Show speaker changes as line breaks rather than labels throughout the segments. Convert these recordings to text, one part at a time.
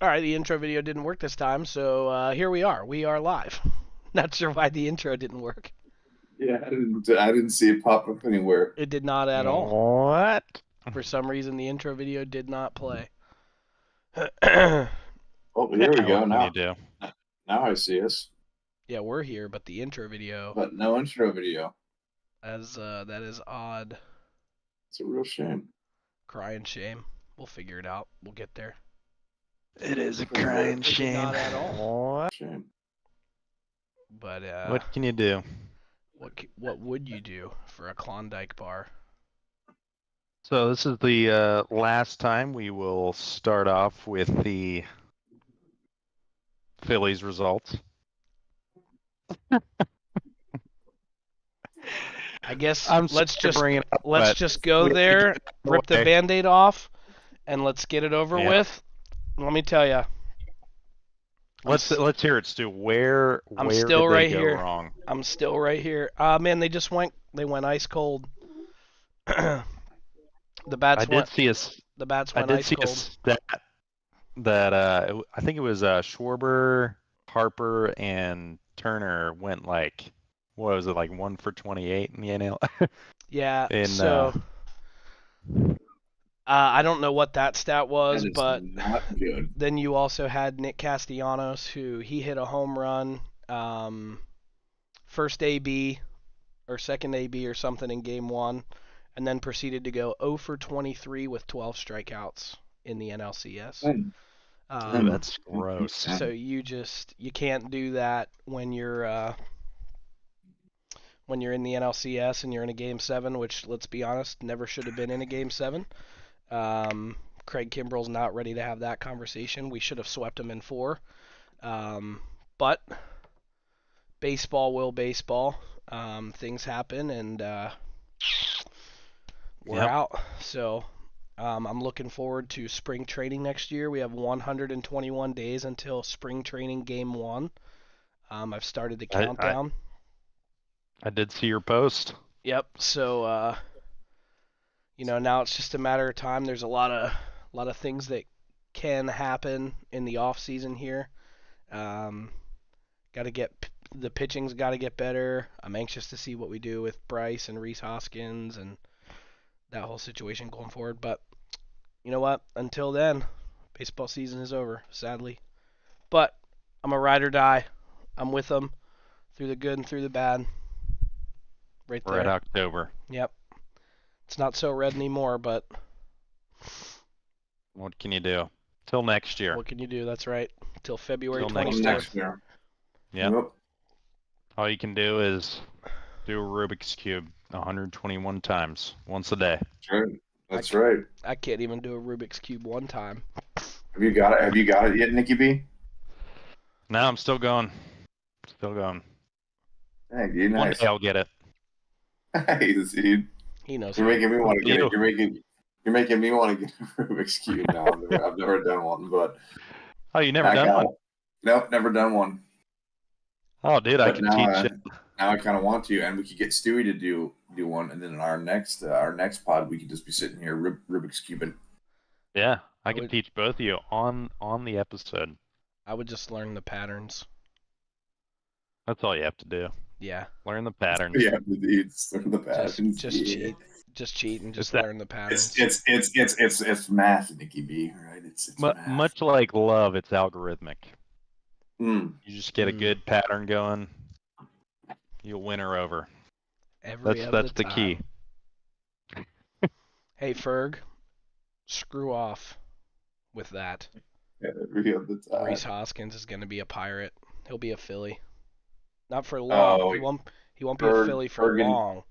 All right, the intro video didn't work this time, so here we are. We are live. Not sure why the intro didn't work.
Yeah, I didn't see it pop up anywhere.
It did not at all.
What?
For some reason, the intro video did not play.
Oh, here we go.
What can
Now,
you do?
now I see us,
Yeah, we're here, but the intro video,
but no intro video.
that is odd.
It's a real shame.
Crying shame. We'll figure it out. We'll get there.
It is a
It did
crying
not
shame.
at all.
What?
Shame.
But
What can you do?
what would you do for a Klondike bar?
So this is the last time we will start off with the Phillies results.
I guess
I'm
let's
sorry to bring it up, but
just go
we-
there, rip the
Okay.
Band-Aid off, and let's get it over
Yeah.
with. Let me tell you,
Let's hear it, Stu. Where
I'm
where
still
did they
right
go
here.
wrong?
I'm still right here. Man, they went ice cold. The bats
I did
went
see a
ice cold.
stat that I think it was Schwarber, Harper, and Turner went like, what was it, like 1 for 28 in the NL?
Yeah.
in
So I don't know what that stat was,
That is
but
not good.
then you also had Nick Castellanos, who he hit a home run, first AB or second AB or something in game one, and then proceeded to go 0 for 23 with 12 strikeouts in the NLCS.
Ooh, that's gross.
So you can't do that when you're in the NLCS and you're in a game 7, which, let's be honest, never should have been in a game 7. Craig Kimbrell's not ready to have that conversation. We should have swept him in 4. But baseball will baseball. Things happen, and we're
Yep.
out. So I'm looking forward to spring training next year. We have 121 days until spring training game 1. I've started the countdown.
I did see your post.
Yep. So now it's just a matter of time. There's a lot of things that can happen in the off season here. The pitching's got to get better. I'm anxious to see what we do with Bryce and Rhys Hoskins and that whole situation going forward. But you know what? Until then, baseball season is over, sadly. But I'm a ride or die. I'm with them through the good and through the bad. Right there.
Red October.
Yep. It's not so red anymore, but
What can you do? Till next year.
what can you do? That's right. Till February
Till next
24th.
Next year.
Yep. All you can do is do a Rubik's Cube 121 times, once a day.
Sure. That's right.
I can't even do a Rubik's Cube one time.
Have you got it? Have you got it yet, Nicky B?
No, I'm still going. Still going.
Hey, you
One
nice.
day I'll get it.
Nice, dude.
He knows.
You're making me want to get
You.
it. You're making me want to get a Rubik's Cube now. I've never done one, but
Oh, you never
I
done
got
one?
it. Nope, never done one.
Oh, dude, I
But
can
now
teach it.
Now I kind of want to, and we could get Stewie to do one, and then in our next pod we could just be sitting here Rubik's cubing.
Yeah, I
I
can
would-
teach both of you on the episode.
I would just learn the patterns.
That's all you have to do.
Yeah.
Learn the patterns.
Yeah, it's the patterns.
Just
yeah.
cheat. Just cheat and just
It's that-
learn the patterns.
It's math, Nicky B. Right? It's math.
Much like love, it's algorithmic.
Mm.
You just get a good pattern going, you'll win her over. That's the key.
Hey, Ferg. Screw off with that.
Every other time.
Rhys Hoskins is going to be a Pirate. He'll be a Philly. Not for long.
Oh,
he won't be a
Ferg-
Philly for
Ferg and-
long.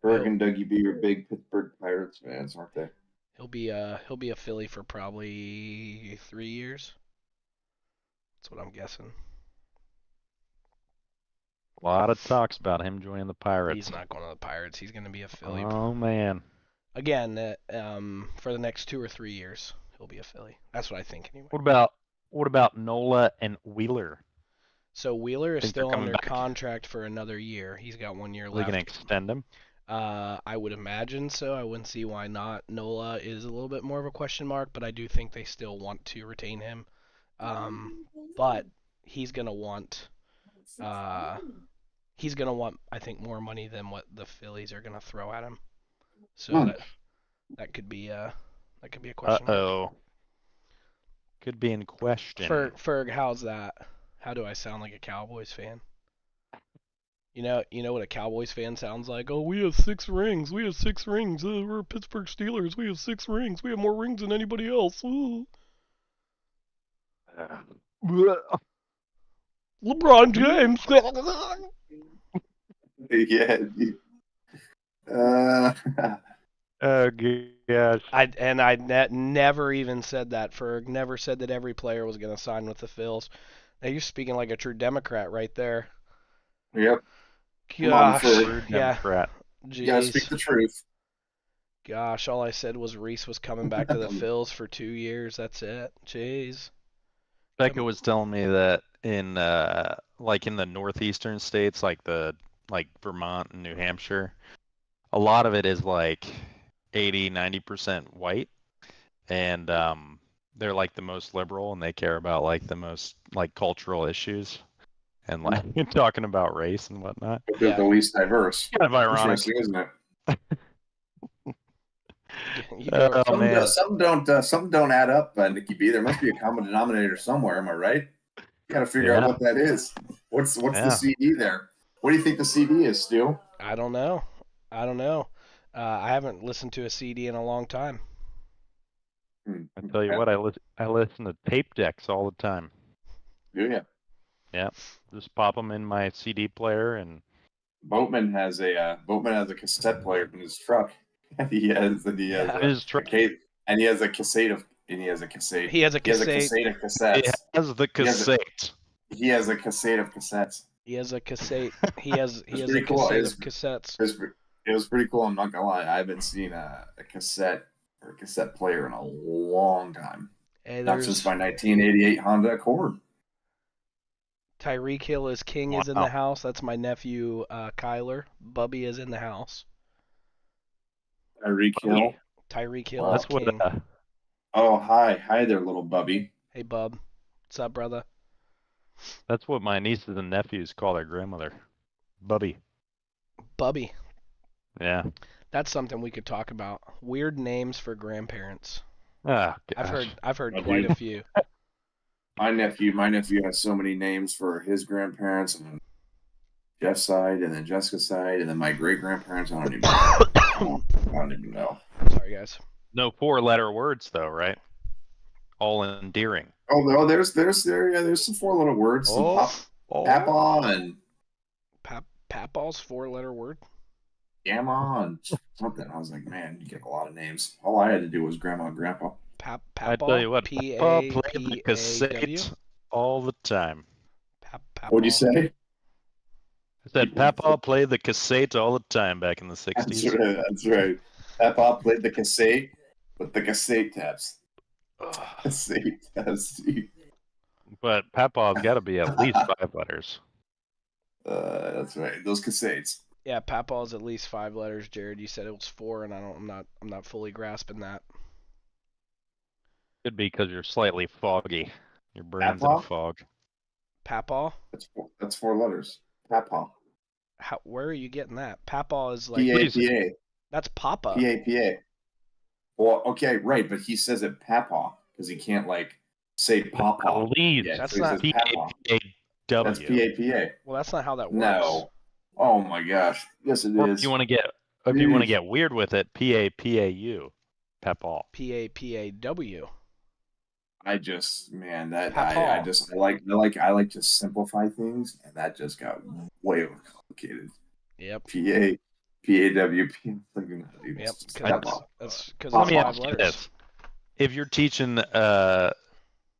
Berg and Dougie B are big Pittsburgh Pirates fans, aren't they?
He'll be a Philly for probably 3 years. That's what I'm guessing.
A lot of talks about him joining the Pirates.
He's not going to the Pirates. He's going to be a Philly.
Oh man.
Again, for the next 2 or 3 years, he'll be a Philly. That's what I think anyway.
What about Nola and Wheeler?
So Wheeler is
Think they're
still
coming
under
back?
contract for another year. He's got 1 year
Are they
left.
gonna extend him?
I would imagine so. I wouldn't see why not. Nola is a little bit more of a question mark, but I do think they still want to retain him. But he's gonna want uh, I think more money than what the Phillies are gonna throw at him. So
Hmm.
that could be a question mark.
Uh-oh. Could be in question.
Ferg, how's that? How do I sound like a Cowboys fan? You know what a Cowboys fan sounds like? Oh, we have 6 rings. We have 6 rings. We're Pittsburgh Steelers. We have 6 rings. We have more rings than anybody else. Ooh. LeBron James.
Yeah. Uh,
Oh gosh.
I never even said that. Ferg never said that every player was gonna sign with the Phils. Now you're speaking like a true Democrat right there.
yep. Come on,
Gosh,
Ferg.
True
yeah,
Democrat.
You gotta speak
jeez.
the truth.
Gosh, all I said was Reese was coming back to the Phils for 2 years. That's it. Jeez.
Becca was telling me that in like in the northeastern states, like Vermont and New Hampshire, a lot of it is like 80-90% white, and they're like the most liberal, and they care about like the most like cultural issues, and like talking about race and whatnot.
But they're
Yeah.
the least diverse.
Kind of ironic.
Interesting, isn't it?
You go
Oh
from
man.
Some don't add up, Nicky B. There must be a common denominator somewhere. Am I right? You got to figure out
Yeah.
what that is. What's
Yeah.
the CD there? What do you think the CD is, Stu?
I don't know. I don't know. I haven't listened to a CD in a long time.
I tell you what, I listen to tape decks all the time.
Do you?
Yeah, just pop them in my CD player and
Boatman has a cassette player in his truck. he has
Yeah.
his truck.
and he has a cassette of and he has a cassette.
He has a
He has a
cassette.
cassette of cassettes.
It has the cassette.
He has a cassette of cassettes.
He has a cassette. He has
It was
a
pretty cool.
cassette of cassettes.
It was pretty cool. I'm not gonna lie. I haven't seen a cassette or a cassette player in a long time.
Hey,
Not since my 1988 Honda Accord.
Tyreek Hill is king is in
Wow.
the house. That's my nephew Kyler. Bubby is in the house.
Tyreek Hill.
Tyreek Hill
Wow.
is
That's what
king.
Oh, hi there, little Bubby.
Hey, bub. What's up, brother?
that's what my nieces and nephews call their grandmother, Bubby.
Bubby.
Yeah.
That's something we could talk about. Weird names for grandparents.
Ah, gosh.
I've heard
Oh,
quite
dude.
a few.
My nephew has so many names for his grandparents and Jeff's side, and then Jessica's side, and then my great grandparents. I don't even know. I don't even know.
Sorry, guys.
No 4-letter words though, right? All endearing.
Oh no, there's some 4-letter words. Some Papa and
Papaw's 4-letter word.
Gamma and something. I was like, man, you get a lot of names. All I had to do was grandma and grandpa.
I tell you what, Papa played the
P-A-P-A-W?
cassette all the time.
What'd you say?
I said Papa played the cassette all the time back in the 60s.
That's right. That's right. Papa played the cassette with the cassette tabs. Cassette tabs.
But Papa's got to be at least 5 letters.
That's right. Those cassettes.
Yeah, Papaw's at least 5 letters. Jared, you said it was 4, and I'm not fully grasping that.
Could be because you're slightly foggy. Your brain's in a
Papa?
fog.
Papaw?
That's 4 letters. Papa.
Where are you getting that? Papaw is like
P-A-P-A.
that's Papa.
P-A-P-A. Well, okay, right, but he says it Papa because he can't like say Papa.
Please.
Yeah,
That's
so he
not
says Papa.
P-A-P-A-W.
That's P-A-P-A.
Well, that's not how that works.
No. Oh my gosh. Yes, it
Or
is.
if you want to get weird with it, P-A-P-A-U. Papa.
P-A-P-A-W.
I just, man, that
Papa.
I like to simplify things, and that just got way overcomplicated.
Yep.
P-A-W-P.
Yep.
Papa.
That's because
Let
it's
me
5
ask you
letters.
this. If you're teaching a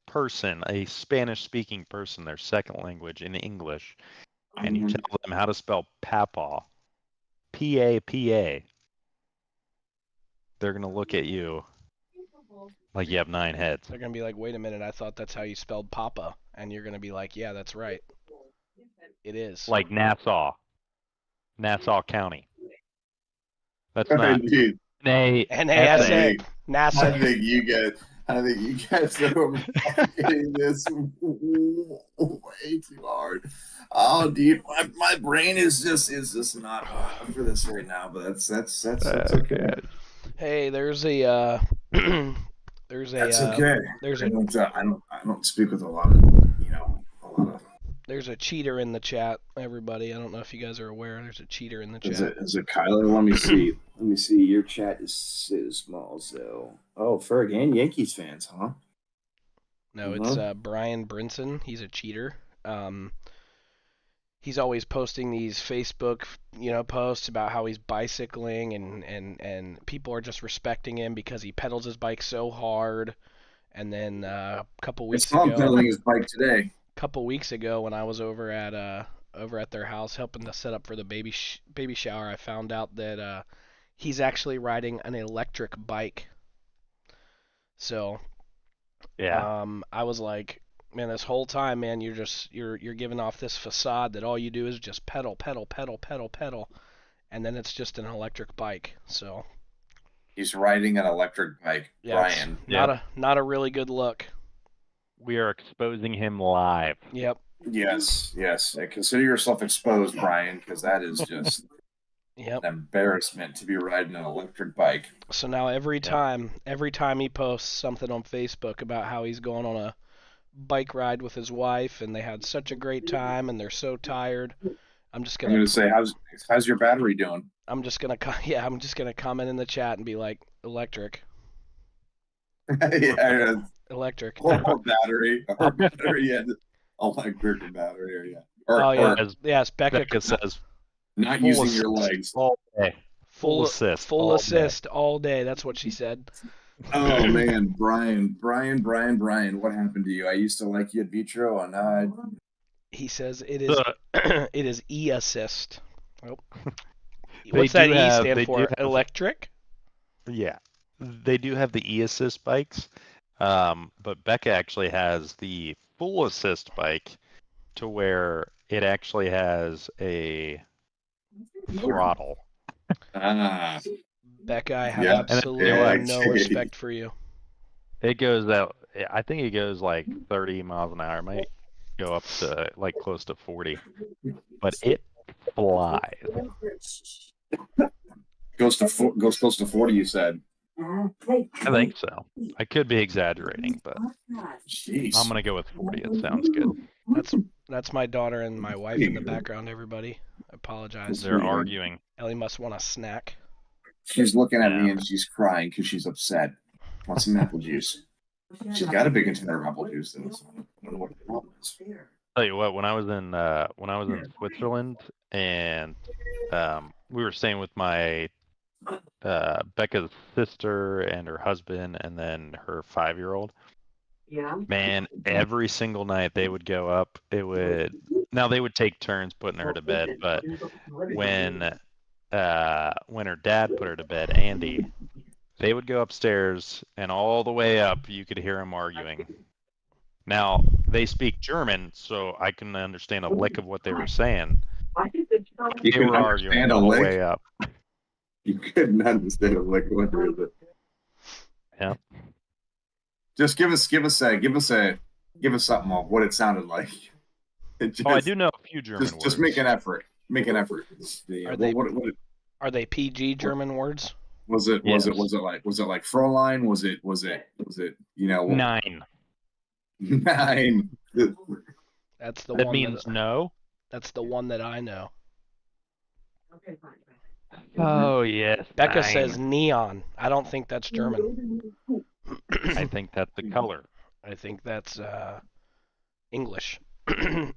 person, a Spanish-speaking person, their second language in English, and you tell them how to spell Papa, P-A-P-A, they're going to look at you like you have 9 heads.
They're going to be like, wait a minute, I thought that's how you spelled Papa. And you're going to be like, yeah, that's right. It is.
Like Nassau County. That's not
Dude,
NASA.
NASA.
I
NASA.
think you guys are overcomplicating this way too hard. Oh, dude, my brain is just not hot enough for this right now. But that's okay.
Hey, there's a there's
That's
a
okay.
there's
I
a
don't speak with a lot of a lot of.
there's a cheater in the chat, everybody. I don't know if you guys are aware. There's a cheater in the
Is
chat.
it Kyler? Let me see. Let me see. Your chat is small, so Ferg and Yankees fans, huh?
No, it's Brian Brinson. He's a cheater. He's always posting these Facebook, posts about how he's bicycling and people are just respecting him because he pedals his bike so hard. And then a couple
I
weeks
saw him
ago,
pedaling his bike today.
when I was over at their house helping to set up for the baby shower, I found out that he's actually riding an electric bike. So
Yeah.
I was like, man, this whole time, man, you're giving off this facade that all you do is just pedal, pedal, pedal, pedal, pedal, and then it's just an electric bike. So
He's riding an electric bike,
yeah, it's
Brian.
not a really good look.
We are exposing him live.
Yep.
Yes. Consider yourself exposed, Brian, because that is just
Yep.
an embarrassment to be riding an electric bike.
So now every time he posts something on Facebook about how he's going on a bike ride with his wife and they had such a great time and they're so tired, I'm just
I'm
gonna
going to say, how's your battery doing?
I'm just gonna comment in the chat and be like, electric,
Yeah,
electric.
battery, yeah. Oh my freaking battery, yeah.
Oh yeah,
as
yes,
Becca says,
Not
full
using your
assist
legs.
all day.
full
assist.
full
all
assist all day. That's what she said.
Oh man, Brian, what happened to you? I used to like you at Vitro, and now
He says it is it is e-assist. Oh.
They
What's that
do
E
have-
stand
they do
for?
have-
Electric?
Yeah, they do have the e-assist bikes, but Becca actually has the full assist bike to where it actually has a throttle.
Becca, I have
Yeah.
absolutely no
okay.
respect for you.
It goes out. I think it goes like 30 miles an hour. It might go up to like close to 40, but it flies.
goes close to 40. You said.
I think so. I could be exaggerating, but
Jeez.
I'm gonna go with 40. It sounds good.
That's my daughter and my wife in the background, everybody. I apologize.
They're arguing.
Ellie must want a snack.
She's looking at
Yeah.
me and she's crying because she's upset. Want some apple juice? She's got a big container of apple juice. Though, so I don't know what the problem is.
Tell you what, when I was in Switzerland and we were staying with my Becca's sister and her husband and then her 5-year-old.
Yeah.
Man, every single night they would go up. They would take turns putting her to bed, but when her dad put her to bed, Andy, they would go upstairs and all the way up you could hear them arguing. Now, they speak German, so I can understand a lick of what they were saying.
You
They
can
were arguing
understand a
all the
lick.
way up.
You couldn't understand a lick. What is it?
Yeah.
Just give us something of what it sounded like. Just,
I do know a few German words.
Just make an effort. Make an effort.
Are they PG German words?
Was it
Yes.
like Fräulein? Was it
9.
9?
That's the
That
one.
means no.
That's the one that I know.
Okay, fine.
Oh yes.
Becca
9.
says neon. I don't think that's German.
I think that's the color.
I think that's English.
Yeah,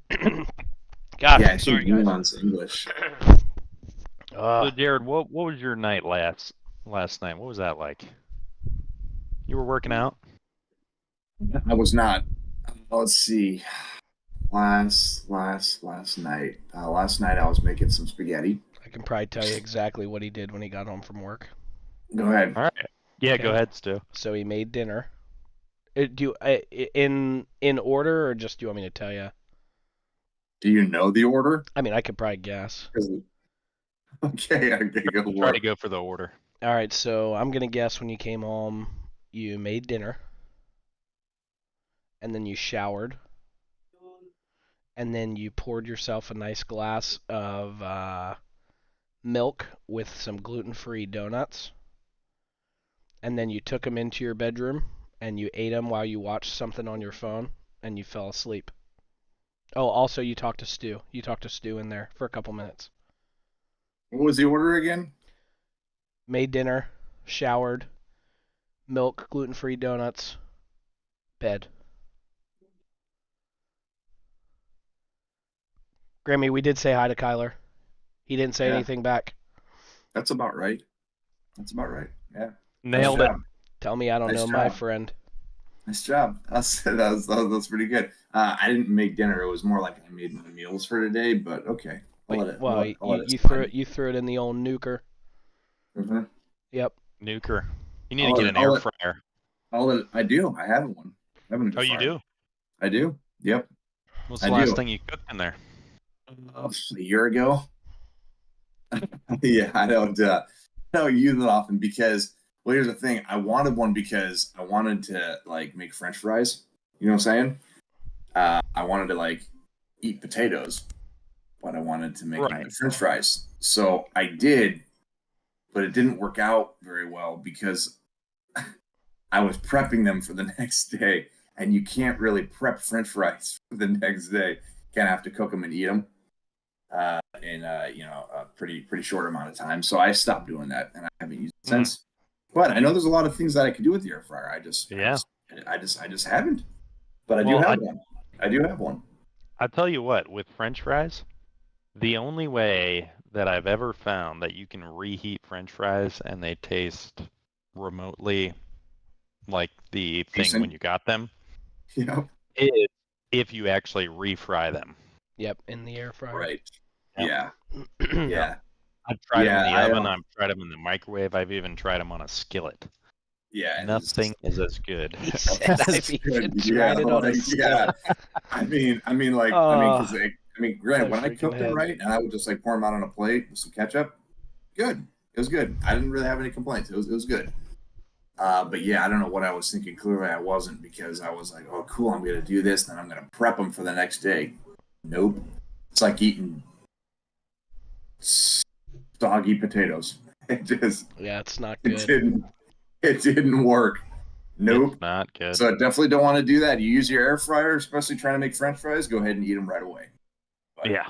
God, sorry guys.
nuance English.
So Jared, what was your night last night? What was that like? You were working out?
I was not. Let's see. Last night. Last night I was making some spaghetti.
I can probably tell you exactly what he did when he got home from work.
Go ahead.
All right. Yeah, go
Okay.
ahead, Stu.
So he made dinner. Do you in order, or just do you want me to tell you?
Do you know the order?
I mean, I could probably guess.
Okay, go
Try
work.
to go for the order.
All right, so I'm gonna guess when you came home, you made dinner, and then you showered, and then you poured yourself a nice glass of milk with some gluten-free donuts, and then you took them into your bedroom and you ate them while you watched something on your phone, and you fell asleep. Oh, also you talked to Stu. You talked to Stu in there for a couple minutes.
What was the order again?
Made dinner, showered, milk, gluten-free donuts, bed. Grammy, we did say hi to Kyler. He didn't say
Yeah.
anything back.
That's about right. That's about right. Yeah.
Nailed
Nice
it.
job.
Tell me I don't
Nice
know my
job.
friend.
Nice job. That's pretty good. I didn't make dinner. It was more like I made my meals for today. But okay, I'll let it.
Well,
I'll let it
you
slide.
threw it in the old nuker.
Mhm.
Yep.
Nuker. You need
I'll
to get
let
an
it-
air
I'll let-
fryer.
I do. I have one. I have an air
Oh, you
fryer.
do?
I do. Yep.
What's
I
the last
do.
thing you cooked in there?
A year ago. Yeah, I don't use it often because, well, here's the thing. I wanted one because I wanted to like make French fries. You know what I'm saying? I wanted to like eat potatoes, but I wanted to make them
Right.
into French fries. So I did, but it didn't work out very well because I was prepping them for the next day, and you can't really prep French fries for the next day. Kind of have to cook them and eat them in a pretty short amount of time. So I stopped doing that, and I haven't used it since. But I know there's a lot of things that I could do with the air fryer. I just haven't. But I do
Well,
have one. I do have one.
I'll tell you what, with French fries, the only way that I've ever found that you can reheat French fries and they taste remotely like the thing
Decent.
when you got them
Yep.
is if you actually refry them.
Yep. In the air fryer.
Right.
Yep.
Yeah. Yeah.
I've tried them in the
Yeah, I
oven.
don't-
I've tried them in the microwave. I've even tried them on a skillet.
Yeah. and it's-
Nothing is as good.
He said
That's
I've even
good.
tried it on a
like,
skillet.
I mean,
Oh,
granted, when I
freaking
cooked
head.
them right, and I would just like pour them out on a plate with some ketchup, good. It was good. I didn't really have any complaints. It was good. But yeah, I don't know what I was thinking. Clearly, I wasn't because I was like, oh, cool, I'm gonna do this, and I'm gonna prep them for the next day. Nope. It's like eating soggy potatoes. It just
Yeah, it's not
it
good.
didn't work. Nope.
It's not good.
So I definitely don't want to do that. You use your air fryer, especially trying to make French fries. Go ahead and eat them right away. But,
Yeah.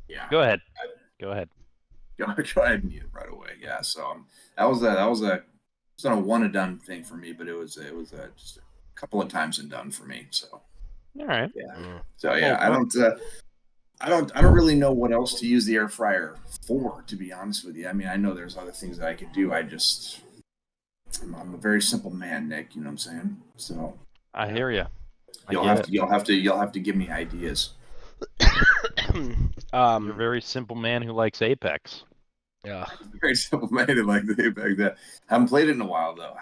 yeah.
Go ahead. Go ahead.
Go ahead and eat it right away. Yeah. So that was it's not a one and done thing for me, but it was just a couple of times and done for me. So
All right.
yeah.
Mm.
So yeah,
Well,
I don't really know what else to use the air fryer for, to be honest with you. I mean, I know there's other things that I could do. I'm a very simple man, Nick. You know what I'm saying? So
I hear you.
you'll have to give me ideas.
You're a very simple man who likes Apex.
Yeah.
Very simple man like the Apex. That haven't played it in a while though.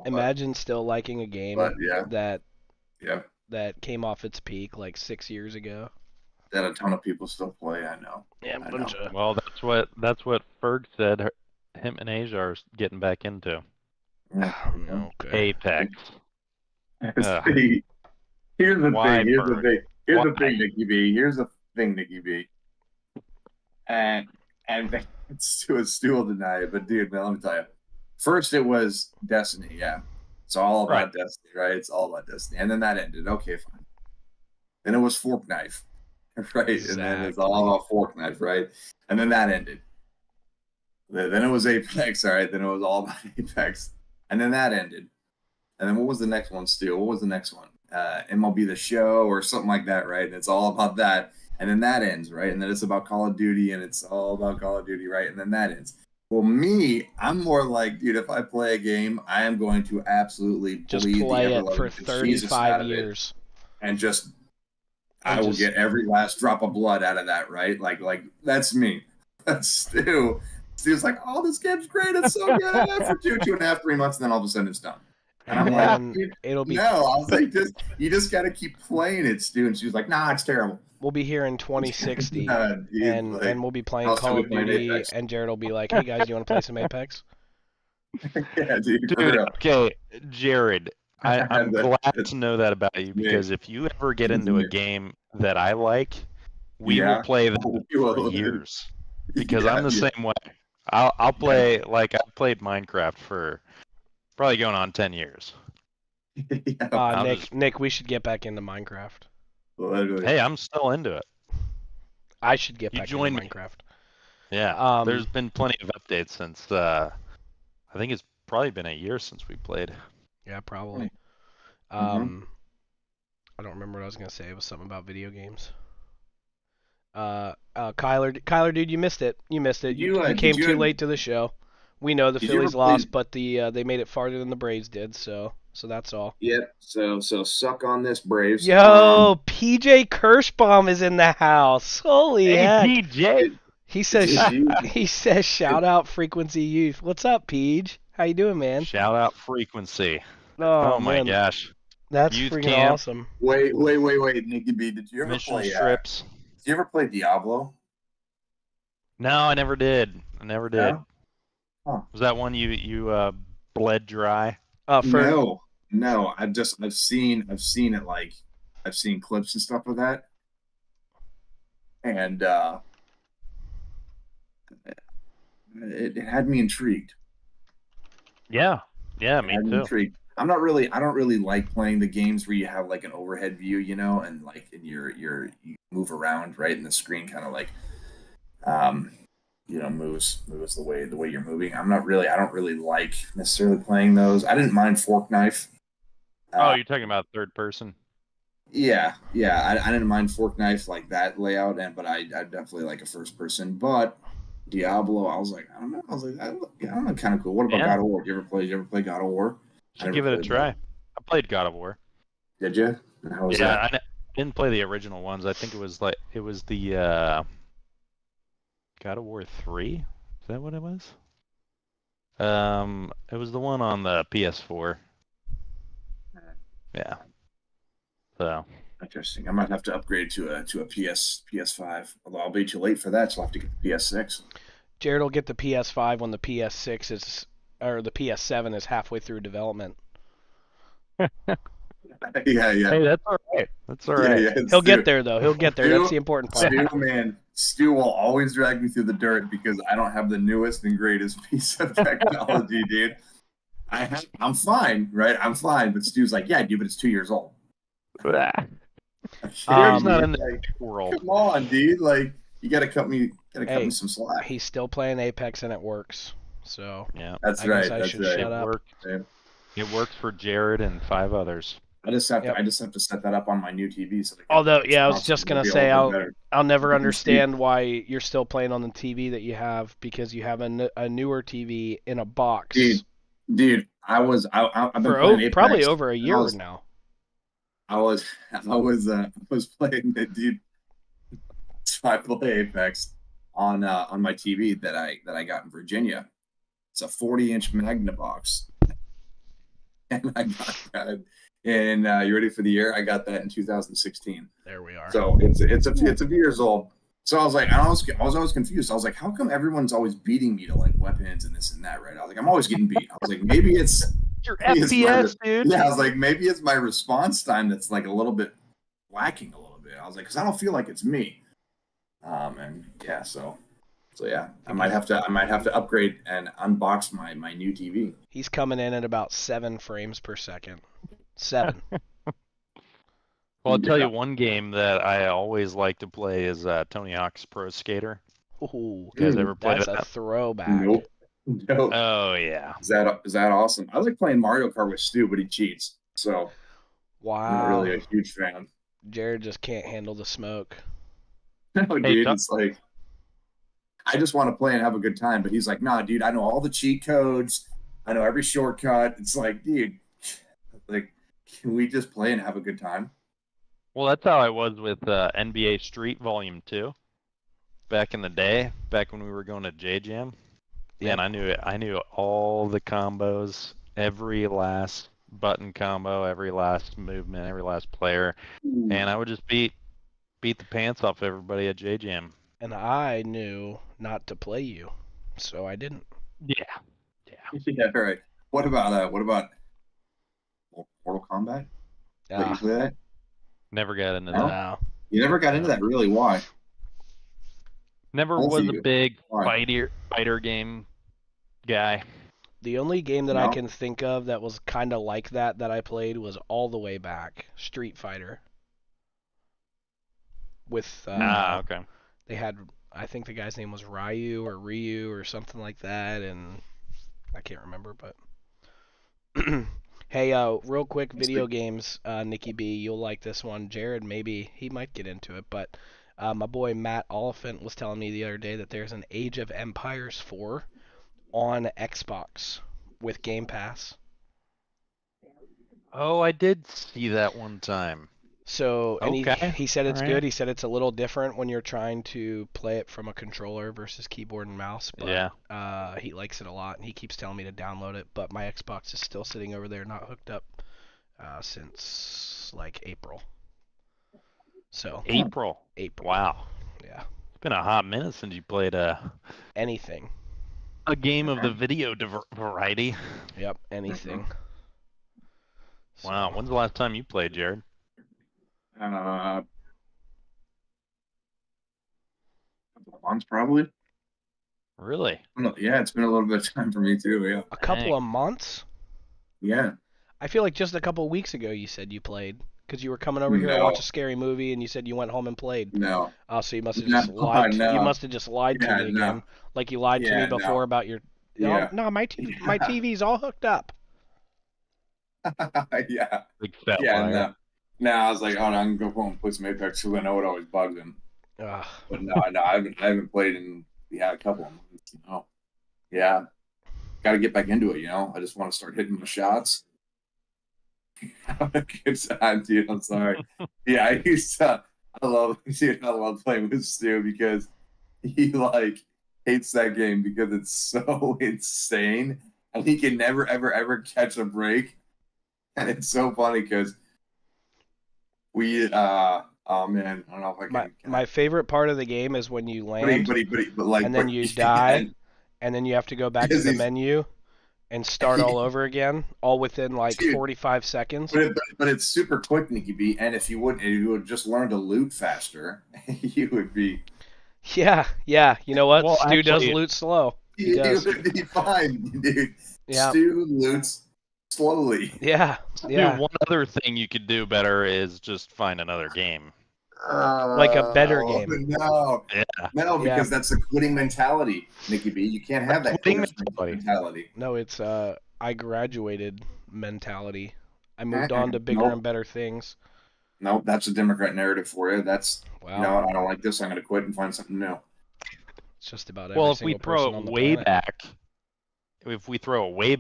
Imagine still liking a game
but yeah,
that came off its peak like 6 years ago.
that a ton of people still play. I know.
Yeah,
I
bunch
know.
of
Well, that's what Ferg said. Him and Asia are getting back into
okay.
Apex.
See, here's the
Why,
thing. Here's
Ferg?
the thing, Nicky B. Here's the thing, Nicky B. And Stu will deny it, but dude, man, let me tell you. First, it was Destiny. Yeah, it's all about Destiny, right? It's all about Destiny, and then that ended. Okay, fine. Then it was Fork Knife, right? And then it's all about Fork Knife, right? And then that ended. Then it was Apex, all right? Then it was all about Apex, and then that ended. And then what was the next one, Stu? What was the next one? MLB The Show or something like that, right? And it's all about that. And then that ends, right? And then it's about Call of Duty, and it's all about Call of Duty, right? And then that ends. Well, me, I'm more like, dude, if I play a game, I am going to absolutely
Just
bleed
play
the
it for
ever-loving Jesus out
35
of it,
years.
and I
And
will
just-
get every last drop of blood out of that, right? Like that's me. That's Stu. Stu's like, oh, this game's great. It's so good for 2.5, 3 months, and then all of a sudden it's done. And I'm like,
it'll be
no. I was like, you just got to keep playing it, Stu. And she was like, nah, it's terrible.
We'll be here in 2060,
Dude,
and
like,
we'll be playing
I'll still
Call
be
of
playing
Duty,
Apex.
and Jared will be like, "Hey guys, you want to play some Apex?"
Yeah, dude, for
Dude,
real.
okay, Jared, I'm glad to know that about you
me.
because if you ever get
It's
into a
me.
game that I like, we will
Yeah.
play that
We
for
will.
years because
Yeah,
I'm the
yeah.
same way. I'll play like I played Minecraft for probably going on 10 years.
Yeah,
I'll
Nick,
just-
Nick, we should get back into Minecraft.
literally.
Hey, I'm still into it.
I should get
You
back
join
into
me.
Minecraft.
Yeah, there's been plenty of updates since I think it's probably been a year since we played.
Yeah, probably.
Mhm.
I don't remember what I was gonna say. It was something about video games. Kyler, dude, you missed it. You missed it. You
Did
came
you
too late to the show. We know the
Did you ever
Phillies
play?
lost, but they made it farther than the Braves did. So that's all.
Yep. So suck on this, Braves.
Yo, PJ Kirschbaum is in the house. Holy heck!
PJ.
He says
Dude,
he says shout out Frequency Youth. What's up, Peach? How you doing, man?
Shout out Frequency.
Oh,
Oh my
man,
gosh.
that's
Youth
freaking
camp.
awesome.
wait, Nicky B. Did you ever
Mission
play?
strips.
Did you ever play Diablo?
No, I never did. I never did.
No? Huh.
Was that one you bled dry?
For
No. I've seen it, like I've seen clips and stuff of that, and it had me intrigued.
Yeah. Yeah, me
Had me
too.
intrigued. I don't really like playing the games where you have like an overhead view, and like you move around, right, and the screen kind of like moves the way you're moving. I don't really like necessarily playing those. I didn't mind Fork Knife.
Oh, you're talking about third person?
Yeah. I didn't mind Fork Knife like that layout, but I definitely like a first person. But Diablo, I was like, I don't know. I was like, I don't know, kind of cool. What about
Yeah.
God of War? Did you ever play God of War?
Should give it a try. I played God of War.
Did you? And how was
Yeah,
that?
I didn't play the original ones. I think it was the God of War 3. Is that what it was? It was the one on the PS4. Yeah. So.
Interesting. I might have to upgrade to a PS5. Although I'll be too late for that, so I'll have to get the PS6.
Jared will get the PS5 when the PS6 is or the PS7 is halfway through development.
Yeah.
Hey, that's all right. That's all
Yeah,
right.
yeah.
He'll get there though. He'll get there. That's the important part.
Stu will always drag me through the dirt because I don't have the newest and greatest piece of technology, dude. I'm fine, right? I'm fine, but Stu's like, yeah, dude, but it's 2 years old.
Jared's
Um,
not in the world.
Come on, dude. Like, you gotta cut me
Hey,
some slack.
He's still playing Apex and it works. So
Yeah.
That's
I
right.
guess I
That's
should
right.
shut up.
It works for Jared and 5 others.
I just have
Yep.
to set that up on my new TV. So
Although, yeah, I was just gonna say I'll never
You can
understand why you're still playing on the TV that you have because you have a newer TV in a box
dude. I've been
for
playing Apex.
probably over a year
I was,
now.
I was playing it, dude. So I play Apex on my TV that I got in Virginia. It's a 40-inch Magna box, and I got that. And you ready for the year? I got that in 2016.
There we are.
So it's a few years old. So I was like, I was always confused. I was like, how come everyone's always beating me to like weapons and this and that, right? I was like, I'm always getting beat. I was like, maybe it's
Your
maybe it's
FPS, dude.
Yeah, I was like, maybe it's my response time that's like a little bit lacking a little bit. I was like, because I don't feel like it's me. And yeah, so yeah, I might have to upgrade and unbox my new TV.
He's coming in at about 7 frames per second. 7.
Well, I'll tell you one game that I always like to play is Tony Hawk's Pro Skater.
Ooh,
You guys ever play
that's
that?
a throwback.
Nope.
Oh yeah.
Is that awesome? I was like playing Mario Kart with Stu, but he cheats. So
Wow.
I'm not really a huge fan.
Jared just can't handle the smoke.
No, dude, it's like I just want to play and have a good time. But he's like, nah, dude, I know all the cheat codes. I know every shortcut. It's like, dude, like, can we just play and have a good time?
Well, that's how I was with NBA Street Volume 2 back in the day, back when we were going to J Jam.
Yep.
And I knew all the combos, every last button combo, every last movement, every last player, and I would just beat beat the pants off everybody at J Jam.
And I knew not to play you, so I didn't.
Yeah.
Yeah, right. What about Mortal Kombat? Let you
Ah,
play that?
Never got into
No?
that.
no.
You never got into
No.
that, really? Why?
Never
Both of
was a
you.
big
Why?
fighter game guy.
The only game that I
No?
can think of that was kind of like that I played was all the way back Street Fighter. With
Okay.
they had, I think the guy's name was Ryu or something like that, and I can't remember, but hey, real quick, video games, Nicky B, you'll like this one. Jared, maybe he might get into it, but my boy Matt Oliphant was telling me the other day that there's an Age of Empires 4 on Xbox with Game Pass.
Oh, I did see that one time.
So, and
Okay.
he said it's
All
good.
right.
He said it's a little different when you're trying to play it from a controller versus keyboard and mouse, but
Yeah.
he likes it a lot, and he keeps telling me to download it. But my Xbox is still sitting over there, not hooked up since like April. So
April.
April,
Wow.
yeah,
It's been a hot minute since you played
anything.
a game of the video variety.
Yep, anything.
Wow.
So,
When's the last time you played, Jared?
Couple of months, probably.
Really?
Yeah, it's been a little bit of time for me, too. Yeah.
a couple
Dang.
of months?
Yeah.
I feel like just a couple of weeks ago you said you played. Because you were coming over here to
No.
watch a scary movie, and you said you went home and played.
No.
Oh, so you must have
No,
just lied. You
no.
must have just lied to
Yeah,
me
no.
again, like you lied to me
Yeah,
before
no.
about your.
Yeah.
Oh, no, my TV's all hooked up.
Yeah.
Big fat
Yeah,
liar.
no. No, I was like, oh, no, I'm gonna go home and play some Apex because I know it always bugs him.
Ugh.
But no, I haven't played in a couple of months. No. Yeah. Got to get back into it. I just want to start hitting my shots. Good time, dude. I'm sorry. Yeah, I used to. I love playing with Stu because he hates that game because it's so insane and he can never ever catch a break. And it's so funny because we oh man, I don't know if I can.
My favorite part of the game is when you land
But
and then you die, and then you have to go back to the menu and start all over again, all within like
Dude,
45 seconds.
But it's super quick, Nicky B. And if you would just learn to loot faster, you would be.
Yeah. You know what?
Well,
Stu does
actually-
loot slow. He
You
does.
would be fine, dude.
Yeah.
Stu loots slowly.
Yeah.
Dude, one other thing you could do better is just find another game.
Like a better game.
No,
Yeah.
no, because that's the quitting mentality, Nicky B. You can't have that
Quitting
mentality.
No, it's I graduated mentality. I moved on to bigger
Nope.
and better things.
Nope, that's a Democrat narrative for you. That's
Wow.
I don't like this. I'm going to quit and find something new.
It's just about every
Well, if we
single
throw
person
it
on the
way
planet.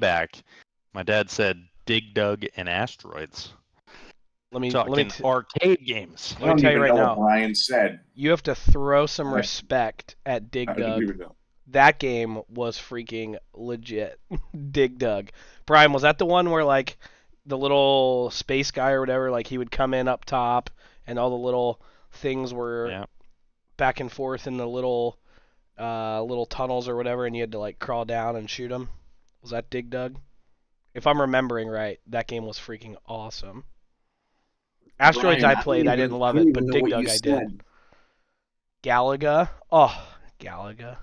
back, my dad said Dig Dug and Asteroids.
Let me
Talking arcade games.
Let me tell you right now.
What Brian said.
You have to throw some
Right.
respect at Dig
I don't even
Dug.
know.
That game was freaking legit. Dig Dug. Brian, was that the one where like the little space guy or whatever, like he would come in up top and all the little things were back and forth in the little tunnels or whatever, and you had to like crawl down and shoot them? Was that Dig Dug? If I'm remembering right, that game was freaking awesome. Asteroids
Brian,
I played, I didn't love it, but Dig Dug I did. Galaga. Oh, Galaga.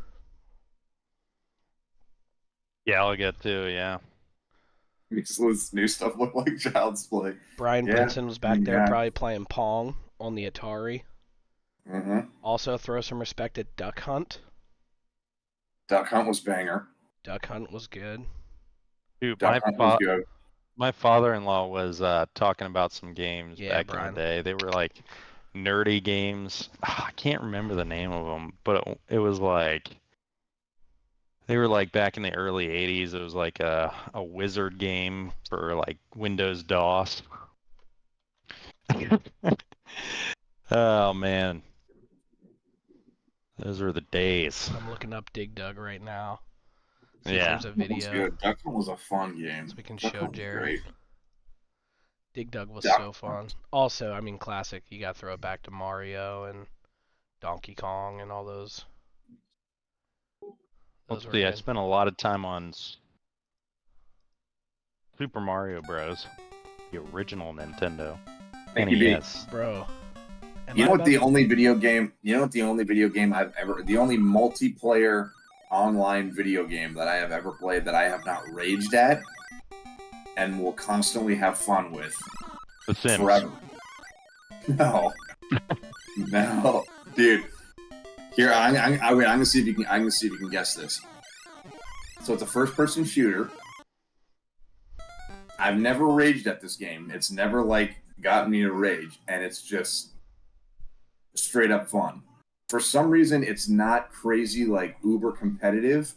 Galaga too, yeah.
Makes this new stuff look like child's play.
Brian
Yeah.
Benson was back there
Yeah.
probably playing Pong on the Atari.
Mm-hmm.
Also, throw some respect at Duck Hunt.
Duck Hunt was banger.
Duck Hunt was good.
Dude,
Duck Hunt was good.
my father-in-law was talking about some games back
Brian.
in the day. They were like nerdy games. I can't remember the name of them, but it was like they were like back in the early 80s. It was like a wizard game for like Windows DOS. Oh man. Those were the days.
I'm looking up Dig Dug right now. See if
Yeah.
there's a
That was
video
good. Duck Hunt was a fun game.
so we can
Duck
show
Hunt was
Jared.
great.
Dig Dug was
Yeah.
so fun. Also, I mean, classic. You got to throw it back to Mario and Donkey Kong and all those.
Let's
Those were
see. I
good.
spent a lot of time on Super Mario Bros. The original Nintendo
Nicky B.
NES.
Bro.
You know what the only video game? You know what the only video game I've ever, the only multiplayer online video game that I have ever played that I have not raged at and will constantly have fun with
The Sims.
forever. No, no, dude. Here, I'm gonna see if you can. I'm gonna see if you can guess this. So it's a first-person shooter. I've never raged at this game. It's never like gotten me to rage, and it's just straight up fun. For some reason, it's not crazy like uber competitive,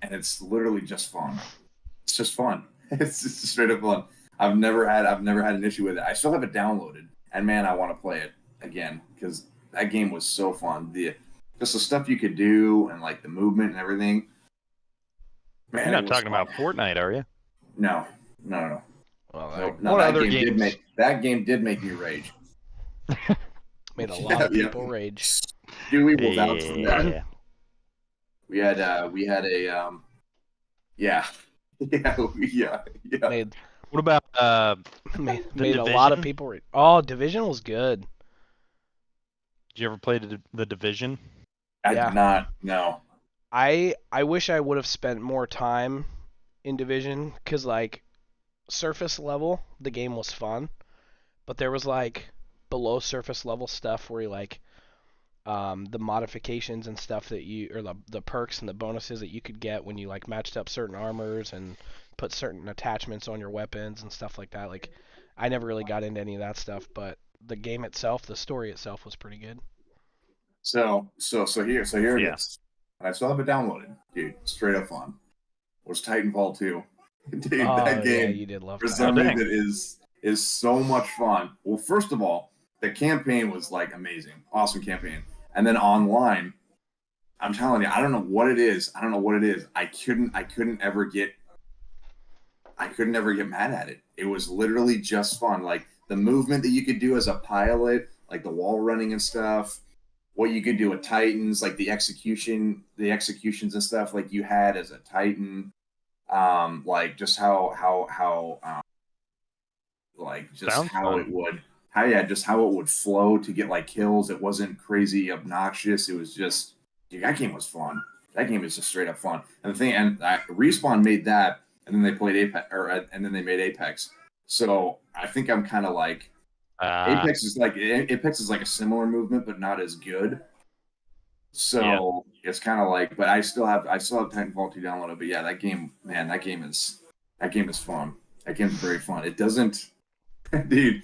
and it's literally just fun. It's just fun. It's just straight up fun. I've never had an issue with it. I still have it downloaded, and man, I want to play it again because that game was so fun. Just the stuff you could do and like the movement and everything. Man,
You're not
it was
talking
fun.
about Fortnite, are you?
No.
Well,
No,
What
that
other
game
games?
that game did make me rage.
made a lot of
Yeah.
people rage.
Stewie will vouch for that.
Yeah.
We had a yeah.
Made
What about
made a lot of
Division?
people rage. Oh, Division was good.
Did you ever play the Division?
I
Yeah.
did not. No.
I wish I would have spent more time in Division because like surface level the game was fun, but there was like below surface level stuff where you like the modifications and stuff that you or the perks and the bonuses that you could get when you like matched up certain armors and put certain attachments on your weapons and stuff like that. Like I never really got into any of that stuff, but the game itself, the story itself was pretty good.
So here it
Yeah.
is. And I still have it downloaded, dude. Straight up fun. Was Titanfall 2. Dude,
Oh
that
yeah,
game
you did love
for
that.
some
dang.
reason is so much fun. Well, first of all, the campaign was like amazing, awesome campaign, and then online, I'm telling you, I don't know what it is. I couldn't ever get mad at it. It was literally just fun. Like the movement that you could do as a pilot, like the wall running and stuff. What you could do with Titans, like the executions and stuff, like you had as a Titan. Like just how like just
Sounds
how
fun.
it would just how it would flow to get like kills. It wasn't crazy obnoxious. It was just, dude, that game was fun. That game is just straight up fun. And the thing, and Respawn made that, and then they played Apex, and then they made Apex. So I think I'm kind of like Apex is like a similar movement, but not as good. So it's kind of like, but I still have Titanfall 2 downloaded. But yeah, that game, man, that game is fun. That game's very fun. It doesn't, dude.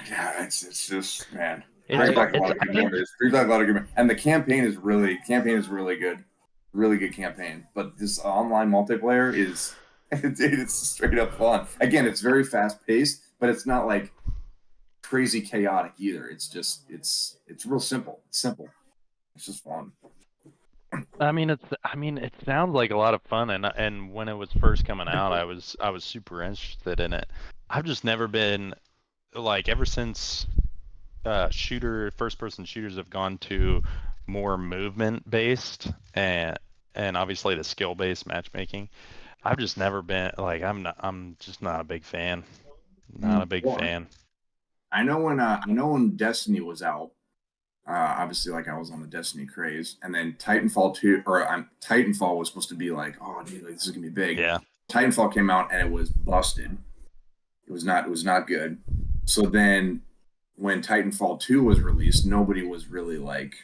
Yeah, it's just, man. Brings back a lot of good memories. And the campaign is really good. Really good campaign. But this online multiplayer is, dude, it's straight up fun. Again, it's very fast paced, but it's not like crazy chaotic either. It's just it's real simple. It's simple. It's just fun.
I mean, it sounds like a lot of fun, and when it was first coming out, I was super interested in it. I've just never been like ever since first person shooters have gone to more movement based and obviously the skill based matchmaking. I've just never been like I'm just not a big fan. Not a big fan.
I know when Destiny was out. Obviously, like I was on the Destiny craze, and then Titanfall 2 or Titanfall was supposed to be like, oh, dude, like, this is gonna be big.
Yeah.
Titanfall came out and it was busted. It was not good. So then, when Titanfall 2 was released, nobody was really like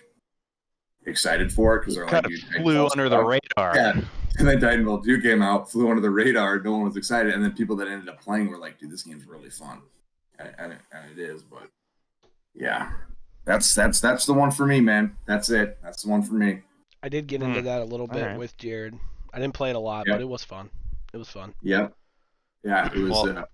excited for it because they're
Kind
like,
of
dude,
flew
Titanfall's
under the radar.
Yeah. And then Titanfall 2 came out, flew under the radar. No one was excited, and then people that ended up playing were like, dude, this game's really fun, and it is. But yeah. That's the one for me, man. That's it. That's the one for me.
I did get into that a little bit
Alright.
with Jared. I didn't play it a lot, but it was fun. It was fun.
Yep. Yeah, it was.
Well,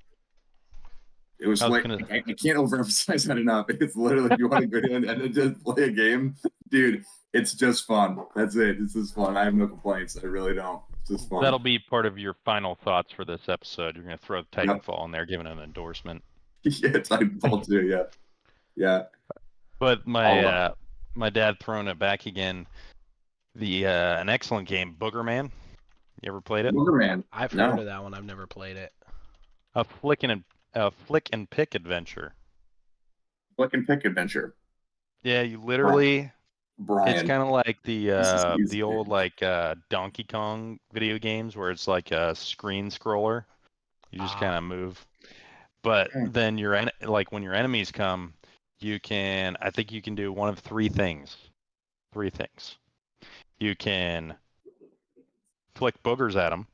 It was like I can't overemphasize that enough. It's literally if you want to go in and just play a game, dude. It's just fun. That's it. It's just fun. I have no complaints. I really don't. just fun.
That'll be part of your final thoughts for this episode. You're gonna throw Titanfall in there, giving an endorsement.
Yeah, Titanfall too. Yeah, yeah.
But
All
my dad throwing it back again. An excellent game, Boogerman. You ever played it?
Boogerman.
I've
No.
heard of that one. I've never played it.
A flick and pick adventure.
Flick and pick adventure.
Yeah, you literally.
Brian.
It's kind of like
This is easy,
the old
dude.
like Donkey Kong video games where it's like a screen scroller. You just kind of move. But then like when your enemies come, I think you can do one of three things. Three things. You can flick boogers at them.